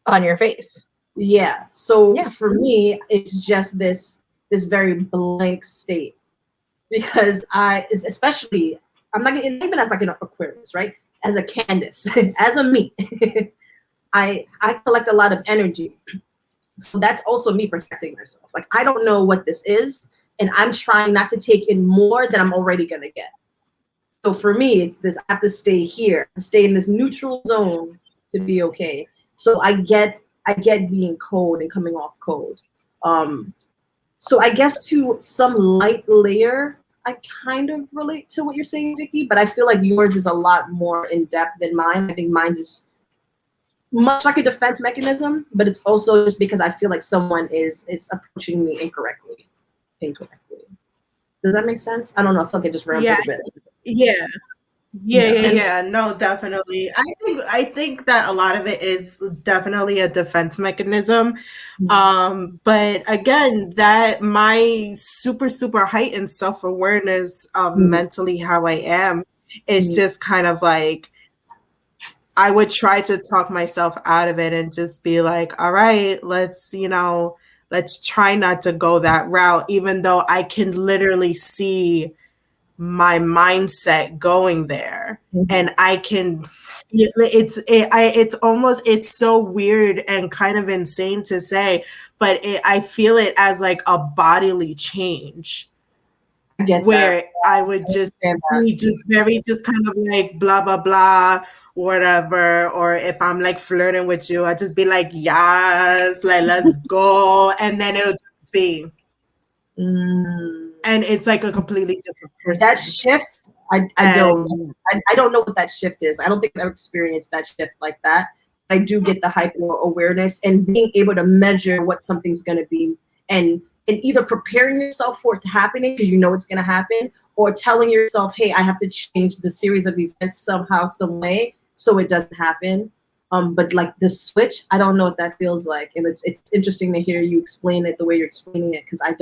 on your face. Yeah. So for me, it's just this very blank state, because I'm not even as like an Aquarius, right? as a Candace, as a me, I collect a lot of energy. So that's also me protecting myself. Like, I don't know what this is, and I'm trying not to take in more than I'm already gonna get. So for me, it's this: I have to stay here, to stay in this neutral zone to be okay. So I get being cold and coming off cold. So I guess to some light layer, I kind of relate to what you're saying, Vicky, but I feel like yours is a lot more in depth than mine. I think mine's is much like a defense mechanism, but it's also just because I feel like someone it's approaching me incorrectly. Incorrectly. Does that make sense? I don't know. I feel like I just rambled Yeah, a bit. yeah. Yeah, Yeah. yeah, And yeah. No, definitely. I think that a lot of it is definitely a defense mechanism. But again, that my super heightened self-awareness of mentally how I am is just kind of like I would try to talk myself out of it and just be like, all right, let's try not to go that route, even though I can literally see my mindset going there, and I can feel it's so weird and kind of insane to say, but I feel it as like a bodily change I get that. where I would I just understand that. be just very just kind of like blah blah blah whatever, or if I'm like flirting with you, I just be like, yes, like let's go, and then it'll just be, Mm. and it's like a completely different That person. shift, I don't And know. I don't know what that shift is. I don't think I've ever experienced that shift like that. I do get the hyper awareness and being able to measure what something's going to be, and either preparing yourself for it to happening because you know it's going to happen, or telling yourself, hey, I have to change the series of events somehow, some way, so it doesn't happen. But like the switch, I don't know what that feels like, and it's interesting to hear you explain it the way you're explaining it, because I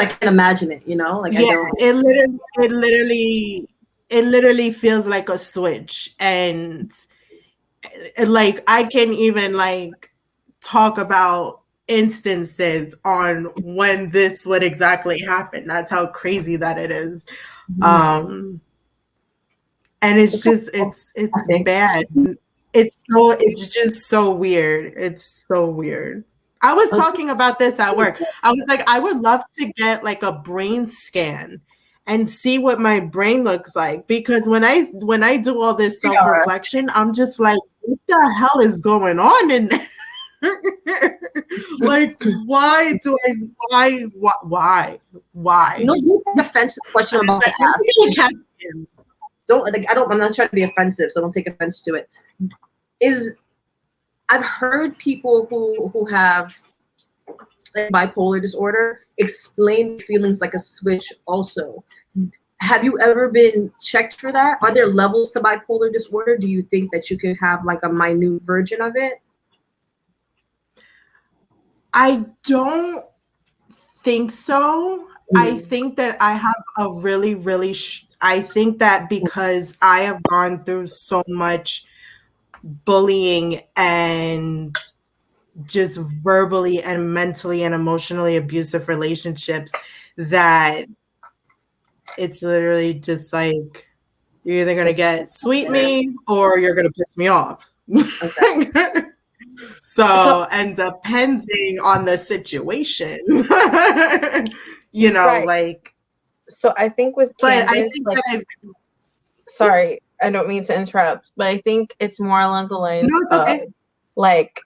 can't imagine it, like I yeah, don't. it literally feels like a switch, and like I can even like talk about instances on when this would exactly happen. That's how crazy that it is. Um and it's It's so just cool, I it's think. bad. It's just so weird. It's so weird. I was It's talking about this at work. I was like, I would love to get like a brain scan and see what my brain looks like, because when I do all this self-reflection, I'm just like, what the hell is going on in there? Like, why? You take offensive question I'm And about it's to like, let ask. me get a CAT scan. Don't like I'm not trying to be offensive, so don't take offense to it. Is I've heard people who have like bipolar disorder explain feelings like a switch also. Have you ever been checked for that? Are there levels to bipolar disorder? Do you think that you could have like a minute version of it? I don't think so. I Mm. think that I have a I think that because I have gone through so much bullying and just verbally and mentally and emotionally abusive relationships, that it's literally just like you're either gonna It's get sweet yeah. me or you're gonna piss me off. Okay. So So, and depending on the situation, right. like, So I think with but I Candace, think like, that I've, sorry, I don't mean to interrupt, but I think it's more along the no, lines it's of okay. like,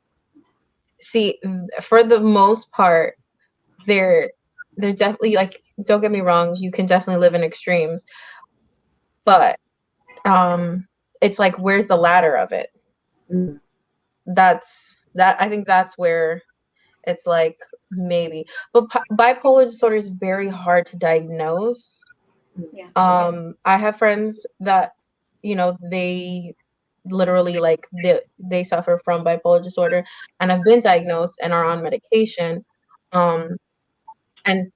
see, for the most part, they're definitely like, don't get me wrong, you can definitely live in extremes, but it's like, where's the ladder of it? Mm. I think that's where it's like, maybe, but bipolar disorder is very hard to diagnose. Yeah. I have friends that, they literally like they suffer from bipolar disorder and have been diagnosed and are on medication, um and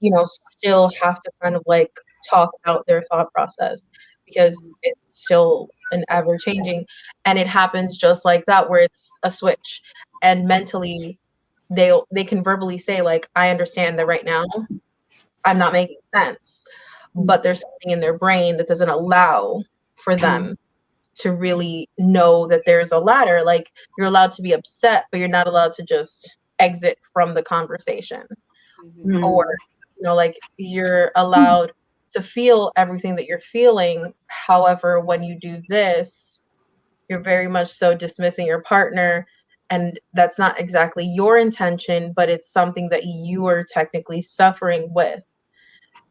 still have to kind of like talk out their thought process because it's still an ever changing, and it happens just like that where it's a switch, and mentally they can verbally say like, I understand that right now I'm not making sense, but there's something in their brain that doesn't allow for them to really know that there's a ladder. Like, you're allowed to be upset, but you're not allowed to just exit from the conversation. Mhm. Or, like, you're allowed to feel everything that you're feeling. However, when you do this, you're very much so dismissing your partner, and that's not exactly your intention, but it's something that you are technically suffering with.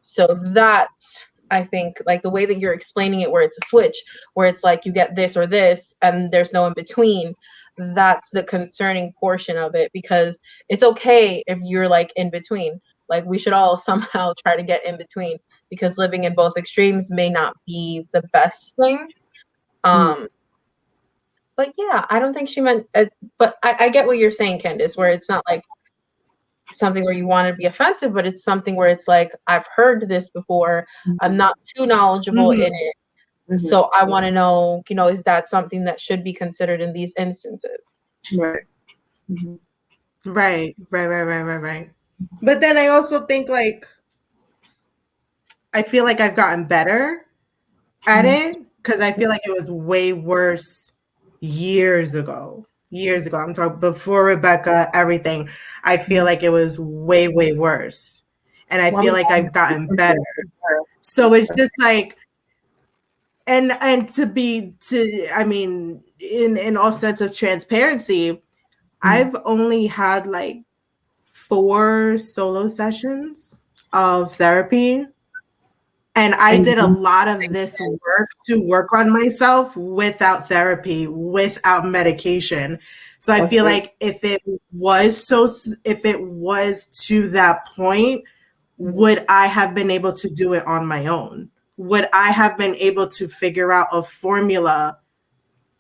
So that's, I think, like, the way that you're explaining it, where it's a switch, where it's like you get this or this and there's no in between. That's the concerning portion of it, because it's okay if you're like in between. Like, we should all somehow try to get in between, because living in both extremes may not be the best thing. But yeah, I don't think she meant, but I get what you're saying, Candice, where it's not like something where you want to be offensive, but it's something where it's like, I've heard this before. I'm not too knowledgeable in it. So I want to know, is that something that should be considered in these instances? Right. Right. But then I also think, like, I feel like I've gotten better at it, because I feel like it was way worse years ago. I'm talking before Rebecca, everything. I feel like it was way, way worse. And I feel like I've gotten better. So it's just like, and I mean, in all sense of transparency, I've only had like 4 solo sessions of therapy. And I did a lot of this work to work on myself without therapy, without medication. So I feel like if it was to that point, would I have been able to do it on my own? Would I have been able to figure out a formula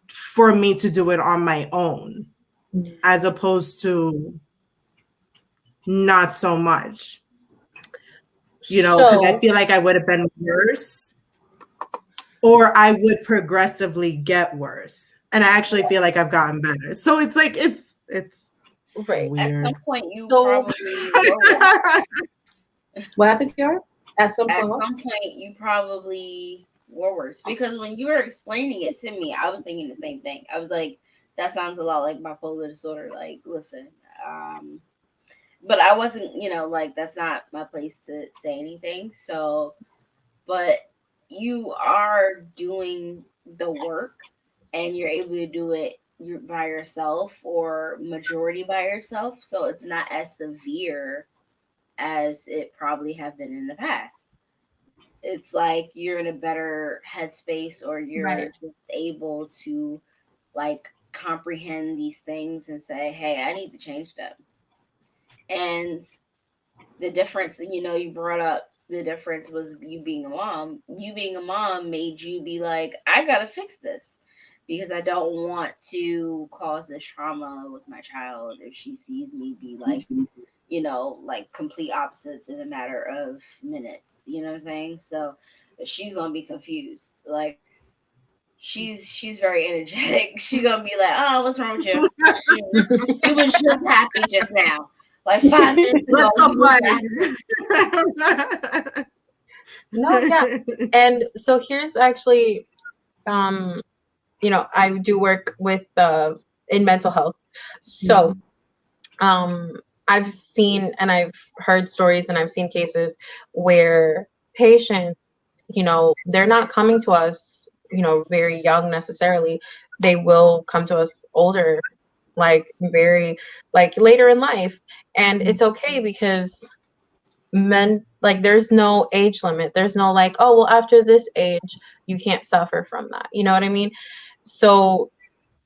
for me to do it on my own, as opposed to not so much? Because I feel like I would have been worse, or I would progressively get worse. And I actually feel like I've gotten better. So it's like, it's right. weird. At some point, you probably What happened, Kiara? At some At point, some point, you probably were worse, because when you were explaining it to me, I was thinking the same thing. I was like, that sounds a lot like bipolar disorder. Like, listen, but I wasn't, like, that's not my place to say anything. So, but you are doing the work, and you're able to do it by yourself, or majority by yourself. So it's not as severe as it probably have been in the past. It's like you're in a better headspace, or you're just able to, like, comprehend these things and say, hey, I need to change that. And the difference, you brought up the difference was you being a mom. You being a mom made you be like, I gotta fix this, because I don't want to cause this trauma with my child if she sees me be like, like complete opposites in a matter of minutes. You know what I'm saying? So she's gonna be confused. Like, she's very energetic. She's gonna be like, oh, what's wrong with you? You was just happy just now. Like 5 minutes ago. No, yeah. And so here's actually, I do work with in mental health. So I've seen and I've heard stories and I've seen cases where patients, they're not coming to us, very young necessarily. They will come to us older, like very, like later in life. And it's okay, because men, like, there's no age limit. There's no like, oh, well, after this age, you can't suffer from that. You know what I mean? So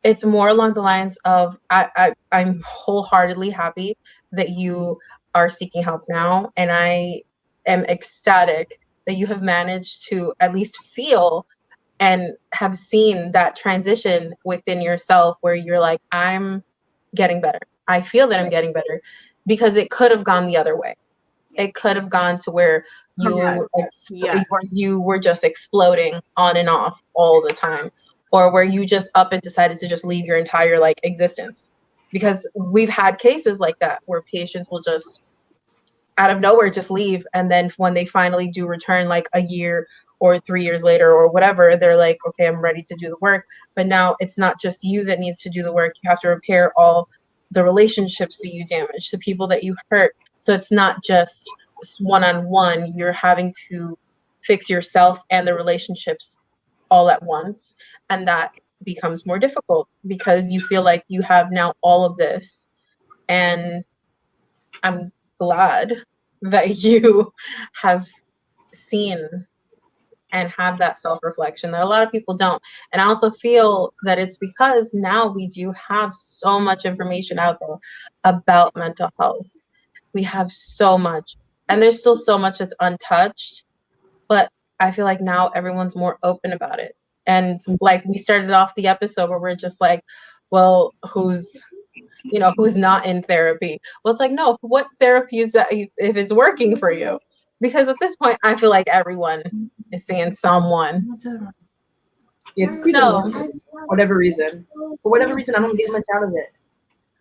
it's more along the lines of, I'm wholeheartedly happy that you are seeking help now. And I am ecstatic that you have managed to at least feel and have seen that transition within yourself, where you're like, I'm getting better. I feel that I'm getting better, because it could have gone the other way. It could have gone to where you were just exploding on and off all the time, or where you just up and decided to just leave your entire like existence. Because we've had cases like that where patients will just out of nowhere just leave, and then when they finally do return, like a year or 3 years later or whatever, they're like, okay, I'm ready to do the work. But now it's not just you that needs to do the work. You have to repair all the relationships that you damaged, the people that you hurt. So it's not just one-on-one. You're having to fix yourself and the relationships all at once. And that becomes more difficult because you feel like you have now all of this. And I'm glad that you have seen and have that self-reflection that a lot of people don't. And I also feel that it's because now we do have so much information out there about mental health. We have so much, and there's still so much that's untouched, but I feel like now everyone's more open about it. And like we started off the episode where we're just like, well, who's not in therapy? Well, it's like, no, what therapy is that if it's working for you? Because at this point, I feel like everyone is seeing someone. Yes, So, for whatever reason. For whatever reason, I don't get much out of it.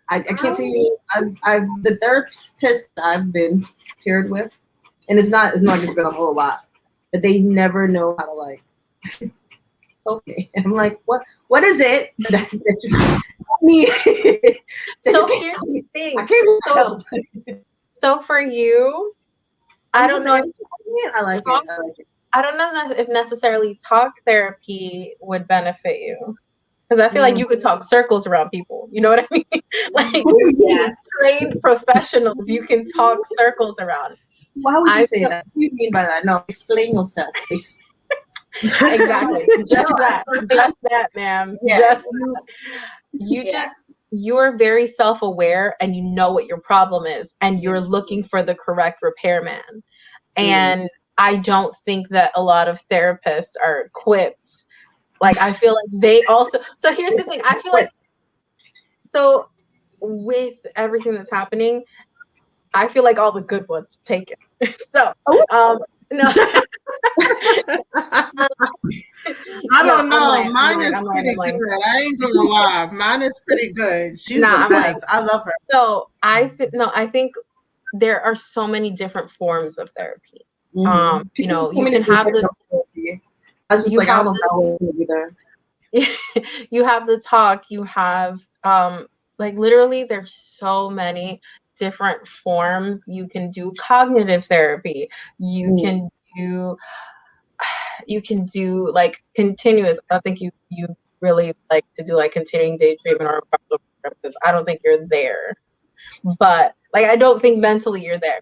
I can't tell you. I've the therapist I've been paired with, and it's not like it's been a whole lot, but they never know how to like. Okay, and I'm like, what is it that you me? so here's the thing. I can't help. So for you, I don't know. I like it. I don't know if necessarily talk therapy would benefit you. Because I feel like you could talk circles around people. You know what I mean? Like trained professionals, you can talk circles around. Why would you say that? What do you mean by that? No, explain yourself. Exactly. Just that, ma'am. Yeah. You're very self-aware and you know what your problem is and you're looking for the correct repairman. And I don't think that a lot of therapists are equipped. Like, I feel like they also, so here's the thing. I feel like, so with everything that's happening, I feel like all the good ones take it. So, no. I don't know. Mine is pretty good. I ain't gonna lie. Mine is pretty good. She's the best. I love her. So I think there are so many different forms of therapy. You can have the. I was just like, I don't know how I would be there. You have the talk. You have like literally, there's so many different forms. You can do cognitive therapy. You can do like continuous. I don't think you really like to do like continuing day treatment or because I don't think you're there. But like I don't think mentally you're there.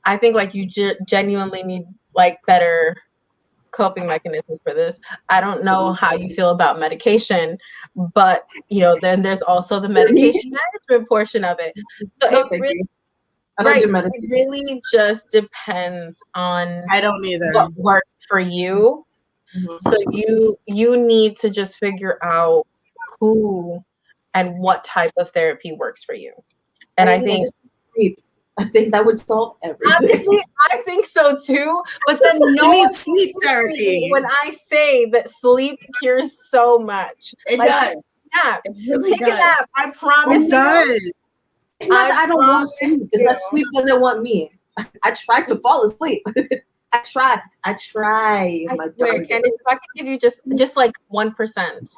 I think like you genuinely need like better coping mechanisms for this. I don't know how you feel about medication, but then there's also the medication management portion of it. So it really just depends on I don't either what works for you. So you need to just figure out who and what type of therapy works for you. And I think that would solve everything. Honestly, I think so too. But then no need sleep therapy. When I say that sleep cures so much, it does. Nap. It really Take a nap. I promise. It does. It's not that I don't want sleep. It's that sleep doesn't want me. I tried to fall asleep. I tried. I swear, Candace, if I could give you just like 1%.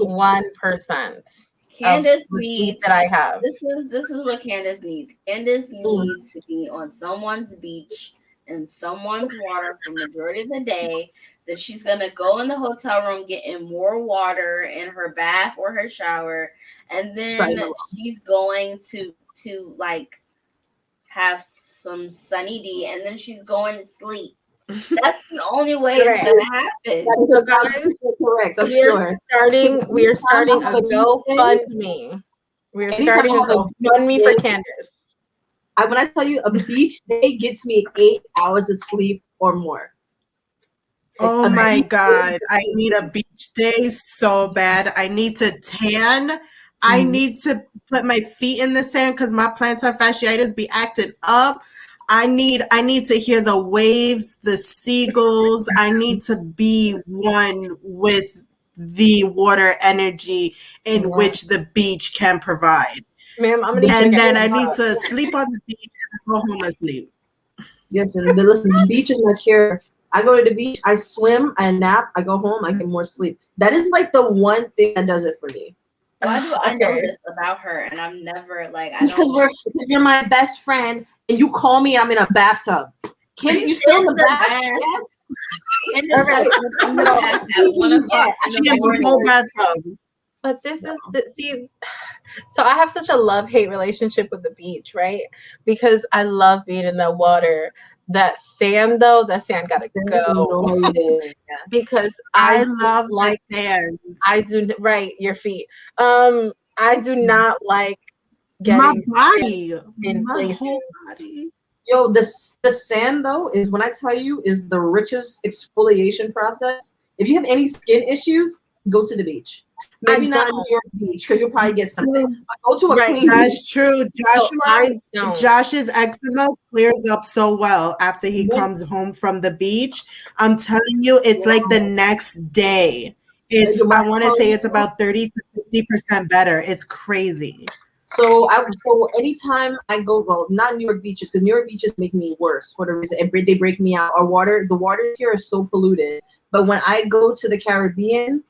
1%. Candace needs that I have. This is what Candace needs. Candace needs to be on someone's beach in someone's water for the majority of the day. That she's gonna go in the hotel room, get in more water in her bath or her shower, and then she's going to like have some sunny D, and then she's going to sleep. That's the only way it's gonna happen. So guys, correct. We are starting a GoFundMe. We are starting a GoFundMe for Candace. When I tell you a beach day gets me 8 hours of sleep or more. Oh my God. I need a beach day so bad. I need to tan. I need to put my feet in the sand because my plantar fasciitis be acting up. I need to hear the waves, the seagulls. I need to be one with the water energy in which the beach can provide. Ma'am, and then I need to sleep on the beach and go home and sleep. Yes, and listen, the beach is my cure. I go to the beach, I swim, I nap, I go home, I get more sleep. That is like the one thing that does it for me. Why do I know this about her and I'm never like I because don't because you're my best friend and you call me, I'm in a bathtub. Kim, you still in the bath? Yes. And it's like in the bath at 1 o'clock in She the has a morning. whole bathtub. But this is the see. So I have such a love-hate relationship with the beach, right? Because I love being in the water. That sand, though, that sand gotta go. Because I I love like the sand. I do right your feet. I do not like My getting body, in my places. whole body. Yo, the sand though is when I tell you is the richest exfoliation process. If you have any skin issues, go to the beach. Maybe not New York Beach because you'll probably get something. But go to a clean beach. That's true. don't. Josh's eczema clears up so well after he What? comes home from the beach. I'm telling you, it's like the next day. It's I want to say it's about 30 to 50% better. It's crazy. So anytime I go, well, not New York beaches because New York beaches make me worse for the reason they break me out. The waters here are so polluted. But when I go to the Caribbean,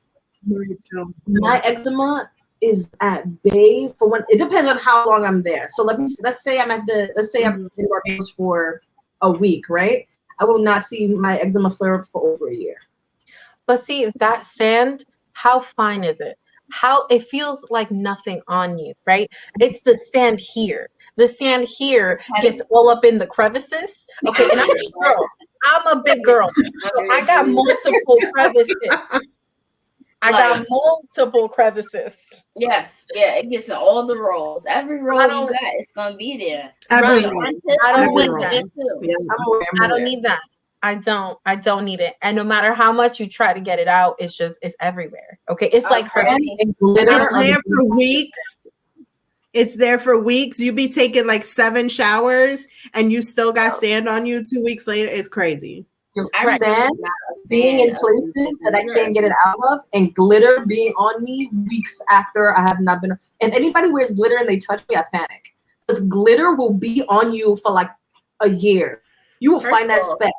my eczema is at bay for when it depends on how long I'm there. So let's say I'm in Barbados for a week, right? I will not see my eczema flare up for over a year. But see, that sand, how fine is it? How it feels like nothing on you, right? It's the sand here. The sand here gets all up in the crevices. Okay, and I'm a big girl. I'm a big girl. So I got multiple crevices. I got multiple crevices. Yes, yeah, it gets in all the rolls. Every roll you got, it's gonna be there. Every Right. roll. I don't Every need roll. that. Yeah. I don't need that. I don't need it. And no matter how much you try to get it out, it's everywhere. Okay. It's like her. It's there for weeks. It's there for weeks. You be taking like 7 showers and you still got sand on you 2 weeks later. It's crazy. Sand being in places that I can't get it out of, and glitter being on me weeks after I have not been. If anybody wears glitter and they touch me, I panic. Because glitter will be on you for like a year. You will find that speck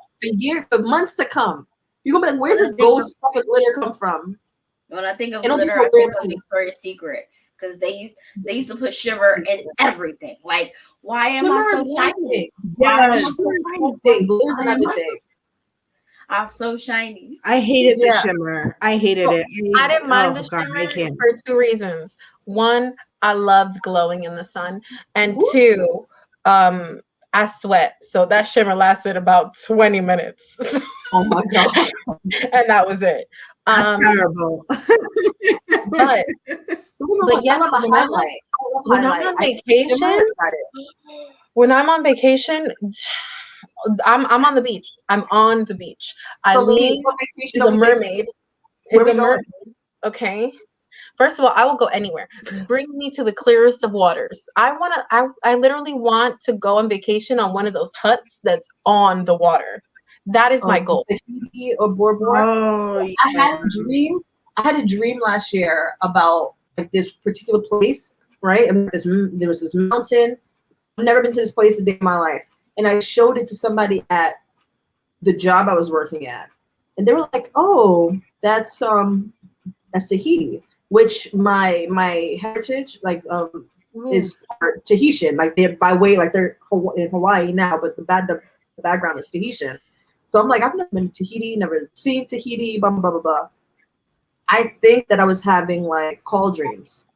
for months to come. You're gonna be like, where's this gold stuff of glitter come from? When I think of glitter, I think of Victoria's Secrets because they used to put shimmer in everything. Like, why am I so shiny? Yes. Glitter's another thing. I'm so shiny. I hated the shimmer. I hated it. I didn't mind the shimmer for 2 reasons. One, I loved glowing in the sun, and 2, I sweat, so that shimmer lasted about 20 minutes. Oh my god! And that was it. That's terrible. But yeah, when I'm on vacation, I'm on the beach. I'm on the beach. Eileen is a mermaid. Okay. First of all, I will go anywhere. Bring me to the clearest of waters. I literally want to go on vacation on one of those huts that's on the water. That is my goal. Tahiti or Bora. Oh, yeah. I had a dream last year about like this particular place, right? And there was this mountain. I've never been to this place a day in my life. And I showed it to somebody at the job I was working at. And they were like, oh, that's Tahiti, which my heritage is part Tahitian. Like they're by way, like they're in Hawaii now, but the background is Tahitian. So I'm like, I've never been to Tahiti, never seen Tahiti, blah, blah, blah, blah, blah. I think that I was having like call dreams.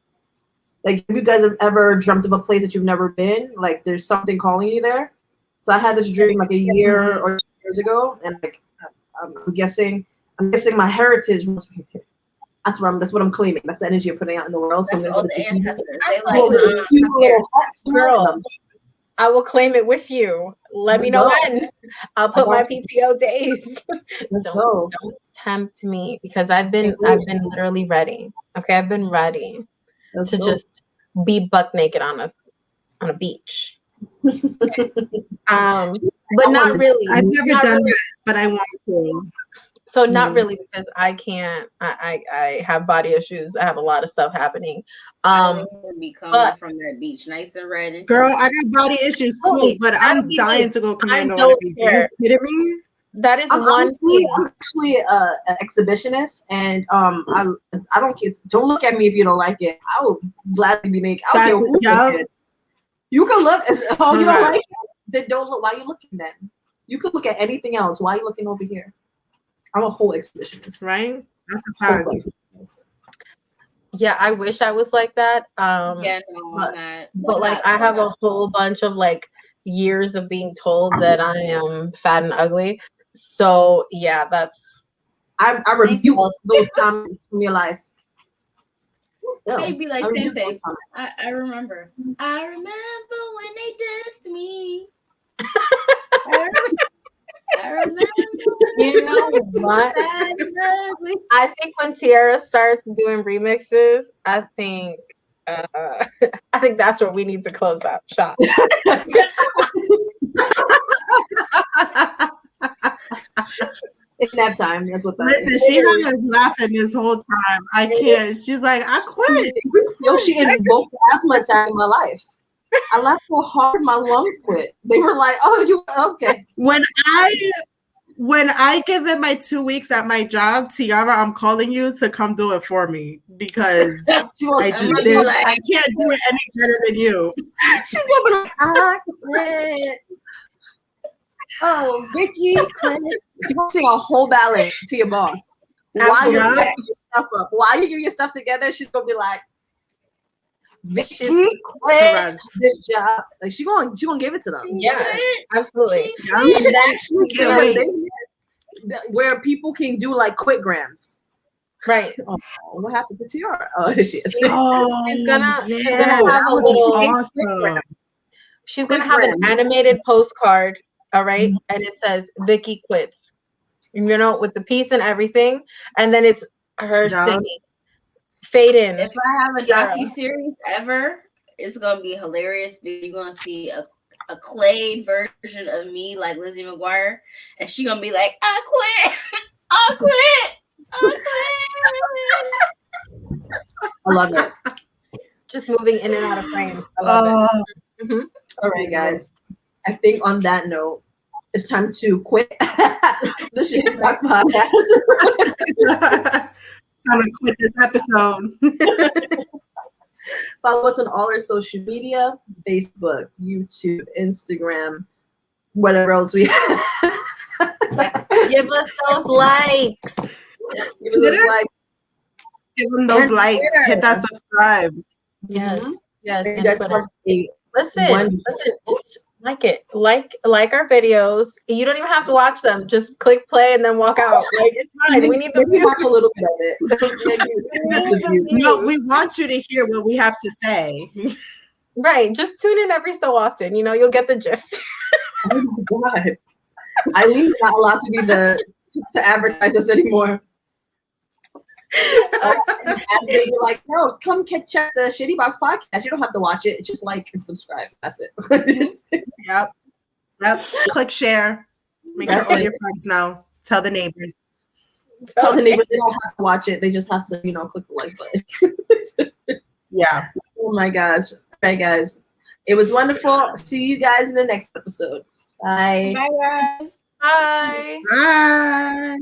Like, if you guys have ever dreamt of a place that you've never been, like there's something calling you there. So I had this dream like a year or 2 years ago, and like I'm guessing my heritage must be here. That's what I'm claiming. That's the energy you're putting out in the world. That's so all the ancestors. They girl, I will claim it with you. Let me know when. I'll put my PTO days. Don't tempt me because I've been literally ready. Okay, I've been ready to just be buck naked on a beach. Okay. But not really. I've never done that, but I want to. So not really because I can't. I have body issues. I have a lot of stuff happening. I would be coming from that beach, nice and red. Girl, I got body issues too, but I'm dying to go commando on the beach. Are you kidding me? That is I'm one thing. I'm actually an exhibitionist, and I don't look at me if you don't like it. I will gladly be naked. I don't care who yeah. look at. You can look as you don't Correct. like it, then don't look. Why are you looking then? You could look at anything else. Why are you looking over here? I'm a whole exhibitionist. Right? That's a Whole fact. exhibitionist. Yeah, I wish I was like that. Yeah, no, but, I'm not. but like I have a whole bunch of like years of being told that I am fat and ugly. So yeah, that's I rebuke those comments from your life. I'd be like, I same, rebuke same. those comments. I remember. I remember when they dissed me. I remember. you know what? Bad and ugly. I think when Tiara starts doing remixes, I think that's where we need to close out shop. It's nap time. That's what that Listen, is. she had us laughing this whole time. I can't. She's like, I quit. Yo, she invoked the asthma attack in my life. I laughed so hard my lungs quit. They were like, "Oh, you okay?" When I give it my 2 weeks at my job, Tiara, I'm calling you to come do it for me because I can't do it any better than you. She's gonna be like, I quit. Oh, Vicky quit. She's gonna sing a whole ballad to your boss. Why you Absolutely. getting your stuff up? Why you getting your stuff together? She's gonna be like, Vicky quit this job. Like she gonna give it to them. Yeah, absolutely. We should actually Can't do a wait. business where people can do like quit grams. Right. Oh, what happened to Tiara? Oh, there she is. Oh, She's gonna have that a would be little. awesome. She's gonna have an animated postcard, all right? And it says Vicky quits. You know, with the piece and everything, and then it's her singing. Fade in. If I have a docu-series ever, it's gonna be hilarious because you're gonna see a Clay version of me like Lizzie McGuire, and she's gonna be like, I quit. I quit. I quit. I love it. Just moving in and out of frame. I love it. Mm-hmm. All right, guys. I think on that note, it's time to quit the Shitty Box podcast. Time to quit this episode. Follow us on all our social media: Facebook, YouTube, Instagram, whatever else we have. Give us those likes. Give them those likes. Hit that subscribe. Yes. Yes. You And guys Twitter. have a Listen, just like it. Like our videos. You don't even have to watch them. Just click play and then walk out. Like it's fine. We need the maybe views. watch a little bit of it. No, we want you to hear what we have to say. Right. Just tune in every so often. You know, you'll get the gist. Oh my God. Eileen's not allowed to be to advertise us anymore. As they be like, no, come check the Shitty Box podcast. You don't have to watch it. Just like and subscribe. That's it. Yep. Click share. Make sure all your friends know. Tell the neighbors. Tell the neighbors they don't have to watch it. They just have to, click the like button. Yeah. Oh my gosh. All right, guys. It was wonderful. See you guys in the next episode. Bye. Bye, guys. Bye. Bye.